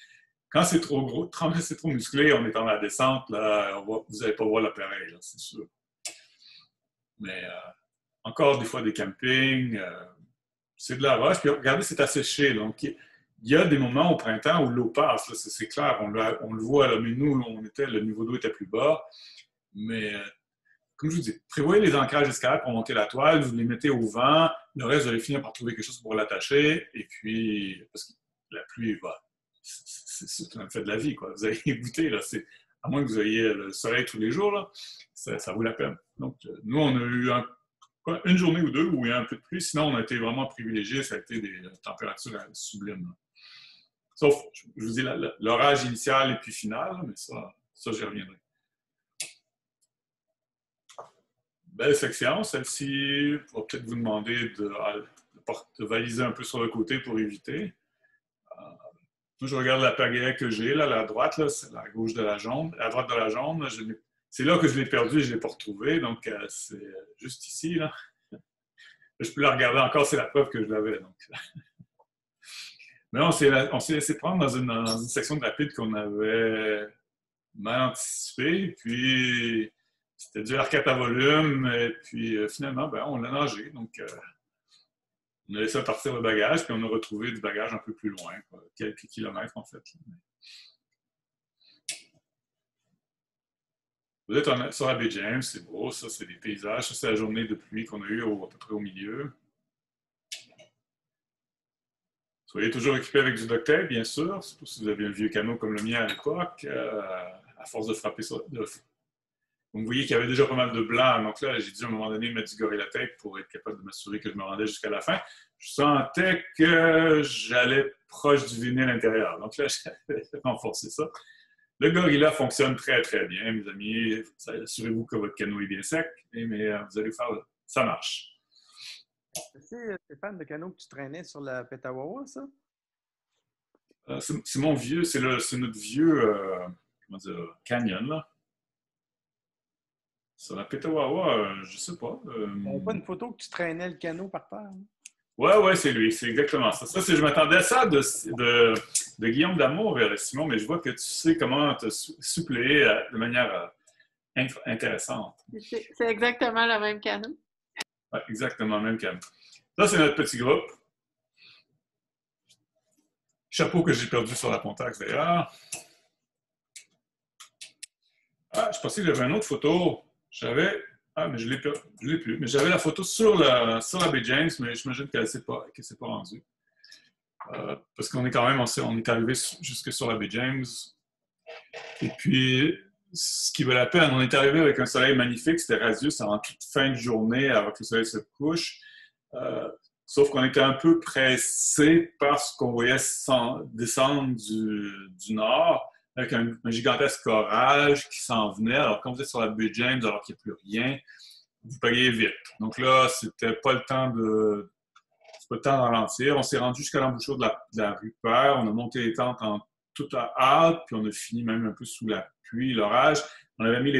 S3: Quand c'est trop gros, quand c'est trop musclé, on est dans la descente, là, vous n'allez pas voir l'appareil, c'est sûr. Mais encore des fois des campings, c'est de la roche. Puis regardez, c'est asséché. Donc, il y a des moments au printemps où l'eau passe, là, c'est clair, on le voit, là, mais nous, le niveau d'eau était plus bas. Mais, comme je vous dis, prévoyez les ancrages d'escalade pour monter la toile, vous les mettez au vent, le reste, vous allez finir par trouver quelque chose pour l'attacher, et puis, parce que la pluie, c'est un fait de la vie, quoi. Vous allez goûter, là, à moins que vous ayez le soleil tous les jours, là, ça vaut la peine. Donc, nous, on a eu une journée ou deux où il y a un peu de pluie, sinon, on a été vraiment privilégiés, ça a été des températures sublimes, là. Sauf, je vous dis, l'orage initial et puis final, mais ça j'y reviendrai. Belle section, celle-ci, on va peut-être vous demander de valiser un peu sur le côté pour éviter. Moi, je regarde la pagaie que j'ai, là, à la droite, là, c'est la gauche de la jaune. À la droite de la jaune, c'est là que je l'ai perdu et je ne l'ai pas retrouvé, donc c'est juste ici, là. Je peux la regarder encore, c'est la preuve que je l'avais, donc... Mais on s'est laissé prendre dans une section de rapide qu'on avait mal anticipée. Puis, c'était du R4 à volume. Et puis, finalement, on l'a nagé. Donc, on a laissé partir le bagage. Puis, on a retrouvé du bagage un peu plus loin. Quoi, quelques kilomètres, en fait. Vous êtes sur la baie James. C'est beau. Ça, c'est des paysages. Ça, c'est la journée de pluie qu'on a eue à peu près au milieu. Soyez toujours équipé avec du duct tape, bien sûr, surtout si vous avez un vieux canot comme le mien à l'époque. À force de frapper vous voyez qu'il y avait déjà pas mal de blanc. Donc là, j'ai dû à un moment donné mettre du Gorilla Tape pour être capable de m'assurer que je me rendais jusqu'à la fin. Je sentais que j'allais proche du vinyle intérieur. Donc là, j'ai renforcé ça. Le Gorilla fonctionne très, très bien, mes amis. Assurez-vous que votre canot est bien sec, mais vous allez faire... Ça marche.
S7: C'est Stéphane, le canot que tu traînais sur la Petawawa, ça?
S3: C'est mon vieux, c'est notre vieux comment dire, canyon, là. Sur la Petawawa, je sais pas.
S7: On voit une photo que tu traînais le canot par terre. Hein?
S3: Ouais, c'est lui, c'est exactement ça. Je m'attendais à ça de Guillaume Damour vers Simon, mais je vois que tu sais comment te suppléer de manière intéressante.
S1: C'est exactement le même canot.
S3: Oui, exactement, même canot. Ça, c'est notre petit groupe. Chapeau que j'ai perdu sur la Pontax, d'ailleurs. Je pensais que j'avais une autre photo. Mais je l'ai plus. Mais j'avais la photo sur la baie James, mais j'imagine qu'elle ne s'est pas rendue. Parce qu'on est quand même, on est arrivé jusque sur la baie James. Et puis, ce qui vaut la peine, on est arrivé avec un soleil magnifique, c'était radieux, c'est en toute fin de journée avant que le soleil se couche. Sauf qu'on était un peu pressé parce qu'on voyait descendre du nord avec un gigantesque orage qui s'en venait. Alors, quand vous êtes sur la baie James, alors qu'il n'y a plus rien, vous payez vite. Donc là, c'était pas le temps de ralentir. On s'est rendu jusqu'à l'embouchure de la Rupert. On a monté les tentes en toute hâte, puis on a fini même un peu sous la pluie, l'orage. On avait mis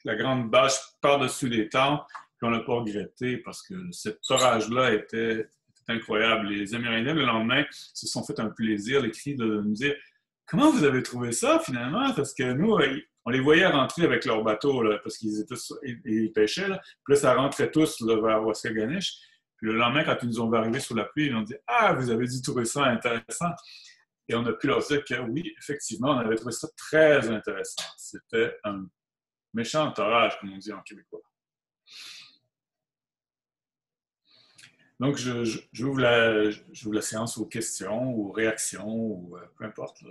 S3: la grande bâche par-dessus les tentes, puis on n'a pas regretté parce que cet orage-là était incroyable. Les Amérindiens, le lendemain, se sont fait un plaisir, les cris de nous dire « Comment vous avez trouvé ça, finalement? » Parce que nous, on les voyait rentrer avec leur bateau, là, parce qu'ils pêchaient. Là. Puis là, ça rentrait tous là, vers Waskaganish. Puis le lendemain, quand ils nous ont vu arriver sous la pluie, ils nous ont dit « Ah, vous avez dû trouver ça intéressant. » Et on a pu leur dire que oui, effectivement, on avait trouvé ça très intéressant. C'était un méchant orage, comme on dit en québécois. Donc, j'ouvre la séance aux questions, aux réactions, ou peu importe. Là,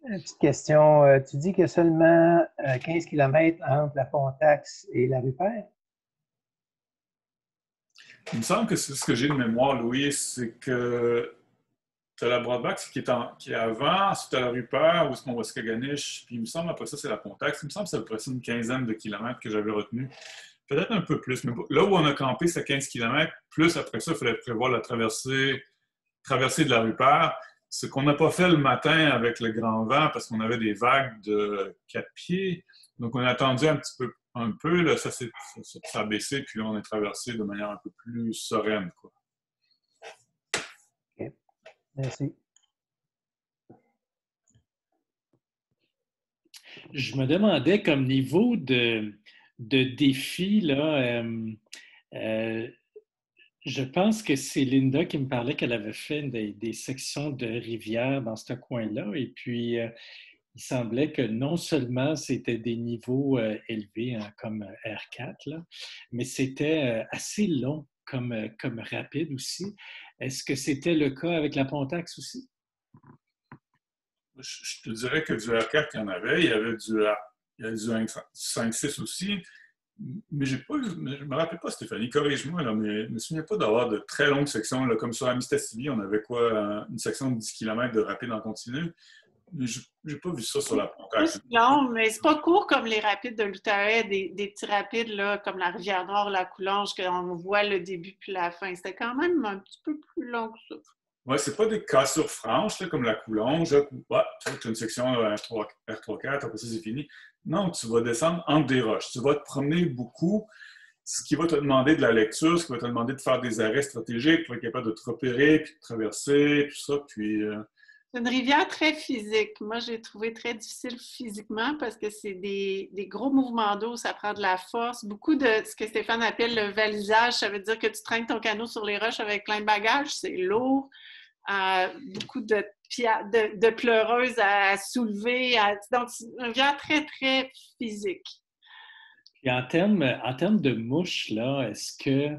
S10: une petite question. Tu dis qu'il y a seulement 15 km entre la Pontax et la Rupert?
S3: Il me semble que c'est ce que j'ai de mémoire, Louis, c'est que tu as la Broadback qui est avant, ensuite tu as la Rupert, où est-ce qu'on va Waskaganish, puis il me semble après ça, c'est la Pontax. Il me semble que c'est à peu près une quinzaine de kilomètres que j'avais retenu. Peut-être un peu plus, mais là où on a campé, c'est 15 km. Plus après ça, il fallait prévoir la traversée de la Rupert. Ce qu'on n'a pas fait le matin avec le grand vent parce qu'on avait des vagues de 4 pieds. Donc, on a attendu un peu là, ça a baissé, puis là, on est traversé de manière un peu plus sereine, quoi.
S10: OK. Merci.
S4: Je me demandais, comme niveau de défi, là, je pense que c'est Linda qui me parlait qu'elle avait fait des sections de rivière dans ce coin-là. Et puis, il semblait que non seulement c'était des niveaux élevés, hein, comme R4, là, mais c'était assez long comme rapide aussi. Est-ce que c'était le cas avec la Pontax aussi?
S3: Je te dirais que du R4, il y en avait. Il y avait du 5-6 aussi. Mais je ne me rappelle pas, Stéphanie, corrige-moi, là, mais je ne me souviens pas d'avoir de très longues sections. Là, comme sur Amistassili, on avait quoi, une section de 10 km de rapide en continu. Mais je n'ai pas vu ça sur la Pontax.
S1: Non, mais c'est pas court comme les rapides de l'Outaouais, des petits rapides là, comme la Rivière-Nord, la Coulonge, qu'on voit le début puis la fin. C'était quand même un petit peu plus long que ça.
S3: Oui, c'est pas des cassures franches, là, comme la Coulonge. Ouais, tu as une section R3-4, après ça, c'est fini. Non, tu vas descendre entre des roches. Tu vas te promener beaucoup, ce qui va te demander de la lecture, ce qui va te demander de faire des arrêts stratégiques pour être capable de te repérer, puis de traverser, tout ça. Puis,
S1: c'est une rivière très physique. Moi, j'ai trouvé très difficile physiquement parce que c'est des gros mouvements d'eau, ça prend de la force. Beaucoup de ce que Stéphane appelle le valisage, ça veut dire que tu traînes ton canot sur les roches avec plein de bagages, c'est lourd. Beaucoup de pleureuses à soulever. Donc, c'est une rivière très, très physique.
S4: Et en termes de mouches, là, est-ce que,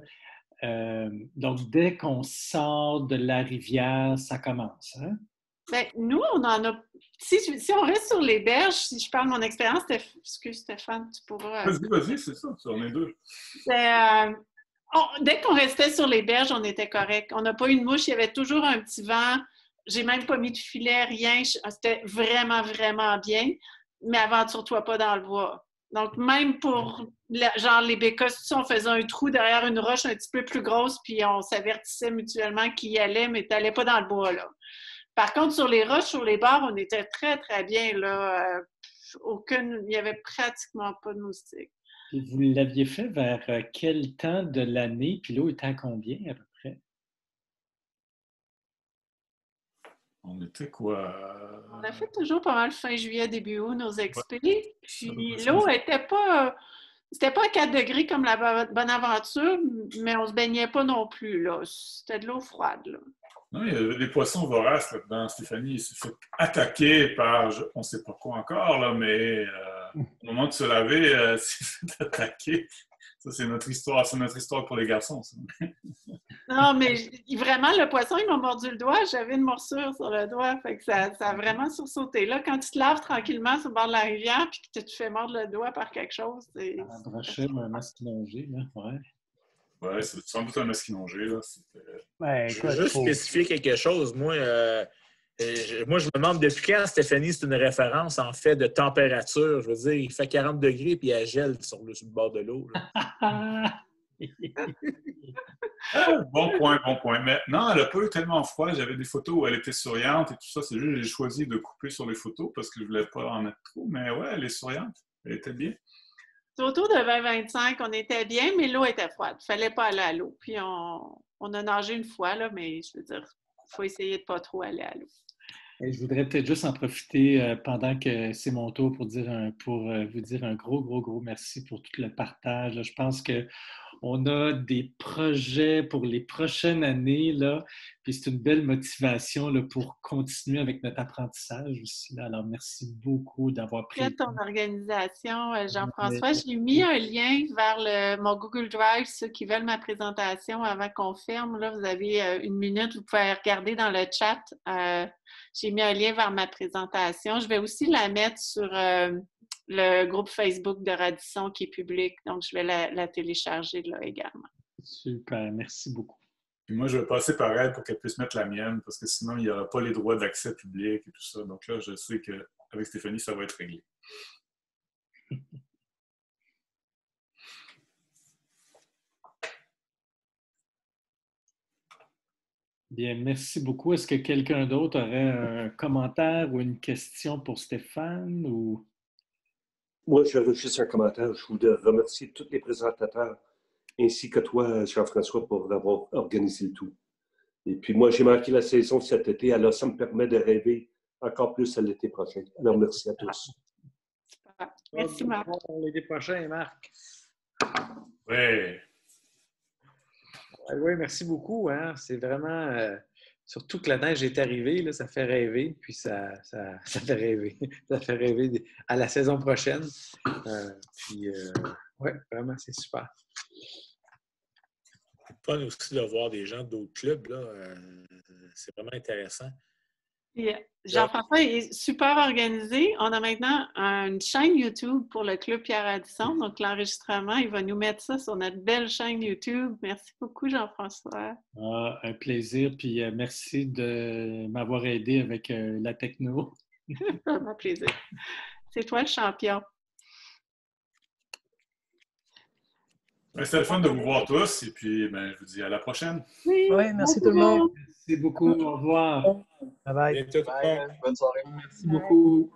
S4: donc, dès qu'on sort de la rivière, ça commence, hein?
S1: Ben, nous, on en a. Si on reste sur les berges, si je parle de mon expérience, excuse Stéphane, tu pourras.
S3: Vas-y, c'est ça, on est deux.
S1: Dès qu'on restait sur les berges, on était correct. On n'a pas eu de mouche, il y avait toujours un petit vent. J'ai même pas mis de filet, rien. C'était vraiment, vraiment bien. Mais aventure-toi pas dans le bois. Donc, même pour genre les bécosses, on faisait un trou derrière une roche un petit peu plus grosse, puis on s'avertissait mutuellement qui y allait, mais tu n'allais pas dans le bois, là. Par contre, sur les roches, sur les bords, on était très, très bien, là. Il n'y avait pratiquement pas de moustiques.
S4: Et vous l'aviez fait vers quel temps de l'année? Puis l'eau était à combien, à peu près?
S3: On était quoi?
S1: On a fait toujours pas mal fin juillet, début août, nos expés. Puis l'eau était pas... C'était pas à 4 degrés comme la Bonaventure, mais on se baignait pas non plus, là. C'était de l'eau froide, là.
S3: Non, il y avait des poissons voraces là-dedans. Stéphanie, il s'est fait attaquer par, on ne sait pas quoi encore, là, mais au moment de se laver, il s'est fait attaquer. Ça, c'est notre histoire pour les garçons. Ça.
S1: Non, mais vraiment, le poisson, il m'a mordu le doigt. J'avais une morsure sur le doigt. Fait que ça a vraiment sursauté. Là, quand tu te laves tranquillement sur le bord de la rivière puis que tu te fais mordre le doigt par quelque chose, c'est...
S4: Un brochet, un masquinongé, là, ouais.
S3: Oui, c'est sans doute un masquinongé. Là.
S6: Je veux juste spécifier quelque chose. Moi, je me demande depuis quand, Stéphanie, c'est une référence en fait de température. Je veux dire, il fait 40 degrés puis elle gèle sur le bord de l'eau.
S3: Bon point. Mais non, elle n'a pas eu tellement froid. J'avais des photos où elle était souriante et tout ça. C'est juste que j'ai choisi de couper sur les photos parce que je ne voulais pas en mettre trop. Mais ouais, elle est souriante. Elle était bien.
S1: Autour de 20-25, on était bien, mais l'eau était froide. Il ne fallait pas aller à l'eau. Puis on a nagé une fois, là, mais je veux dire, il faut essayer de ne pas trop aller à l'eau.
S4: Et je voudrais peut-être juste en profiter pendant que c'est mon tour pour vous dire un gros merci pour tout le partage. Là, je pense qu'on a des projets pour les prochaines années, là, puis c'est une belle motivation là, pour continuer avec notre apprentissage aussi. Là. Alors, merci beaucoup d'avoir pris
S1: ton organisation, Jean-François. J'ai mis un lien vers mon Google Drive, ceux qui veulent ma présentation avant qu'on ferme. Là, vous avez une minute, vous pouvez regarder dans le chat. J'ai mis un lien vers ma présentation. Je vais aussi la mettre sur le groupe Facebook de Radisson qui est public. Donc, je vais la télécharger là également.
S4: Super, merci beaucoup.
S3: Puis moi, je vais passer par elle pour qu'elle puisse mettre la mienne parce que sinon, il n'y aura pas les droits d'accès public et tout ça. Donc là, je sais qu'avec Stéphanie, ça va être réglé.
S4: Bien, merci beaucoup. Est-ce que quelqu'un d'autre aurait un commentaire ou une question pour Stéphane? Ou...
S11: Moi, j'aurais juste un commentaire. Je voudrais remercier tous les présentateurs ainsi que toi, Jean-François, pour avoir organisé le tout. Et puis moi, j'ai manqué la saison cet été, alors ça me permet de rêver encore plus à l'été prochain. Alors, merci à tous.
S1: Merci, Marc.
S7: L'été prochain, Marc.
S3: Oui.
S7: Oui, merci beaucoup. Hein? C'est vraiment... surtout que la neige est arrivée, là, ça fait rêver. Puis ça fait rêver. Ça fait rêver à la saison prochaine. Oui, vraiment, c'est super.
S6: C'est fun aussi de voir des gens d'autres clubs. Là. C'est vraiment intéressant.
S1: Jean-François est super organisé. On a maintenant une chaîne YouTube pour le Club Pierre Radisson. Donc, l'enregistrement, il va nous mettre ça sur notre belle chaîne YouTube. Merci beaucoup, Jean-François.
S4: Un plaisir. Puis merci de m'avoir aidé avec la techno.
S1: Vraiment plaisir. C'est toi le champion.
S3: C'était le fun de vous voir tous et puis je vous dis à la prochaine.
S10: Oui, merci tout le monde.
S4: Merci beaucoup. Au revoir.
S10: Bye bye.
S6: Bonne soirée.
S5: Merci beaucoup.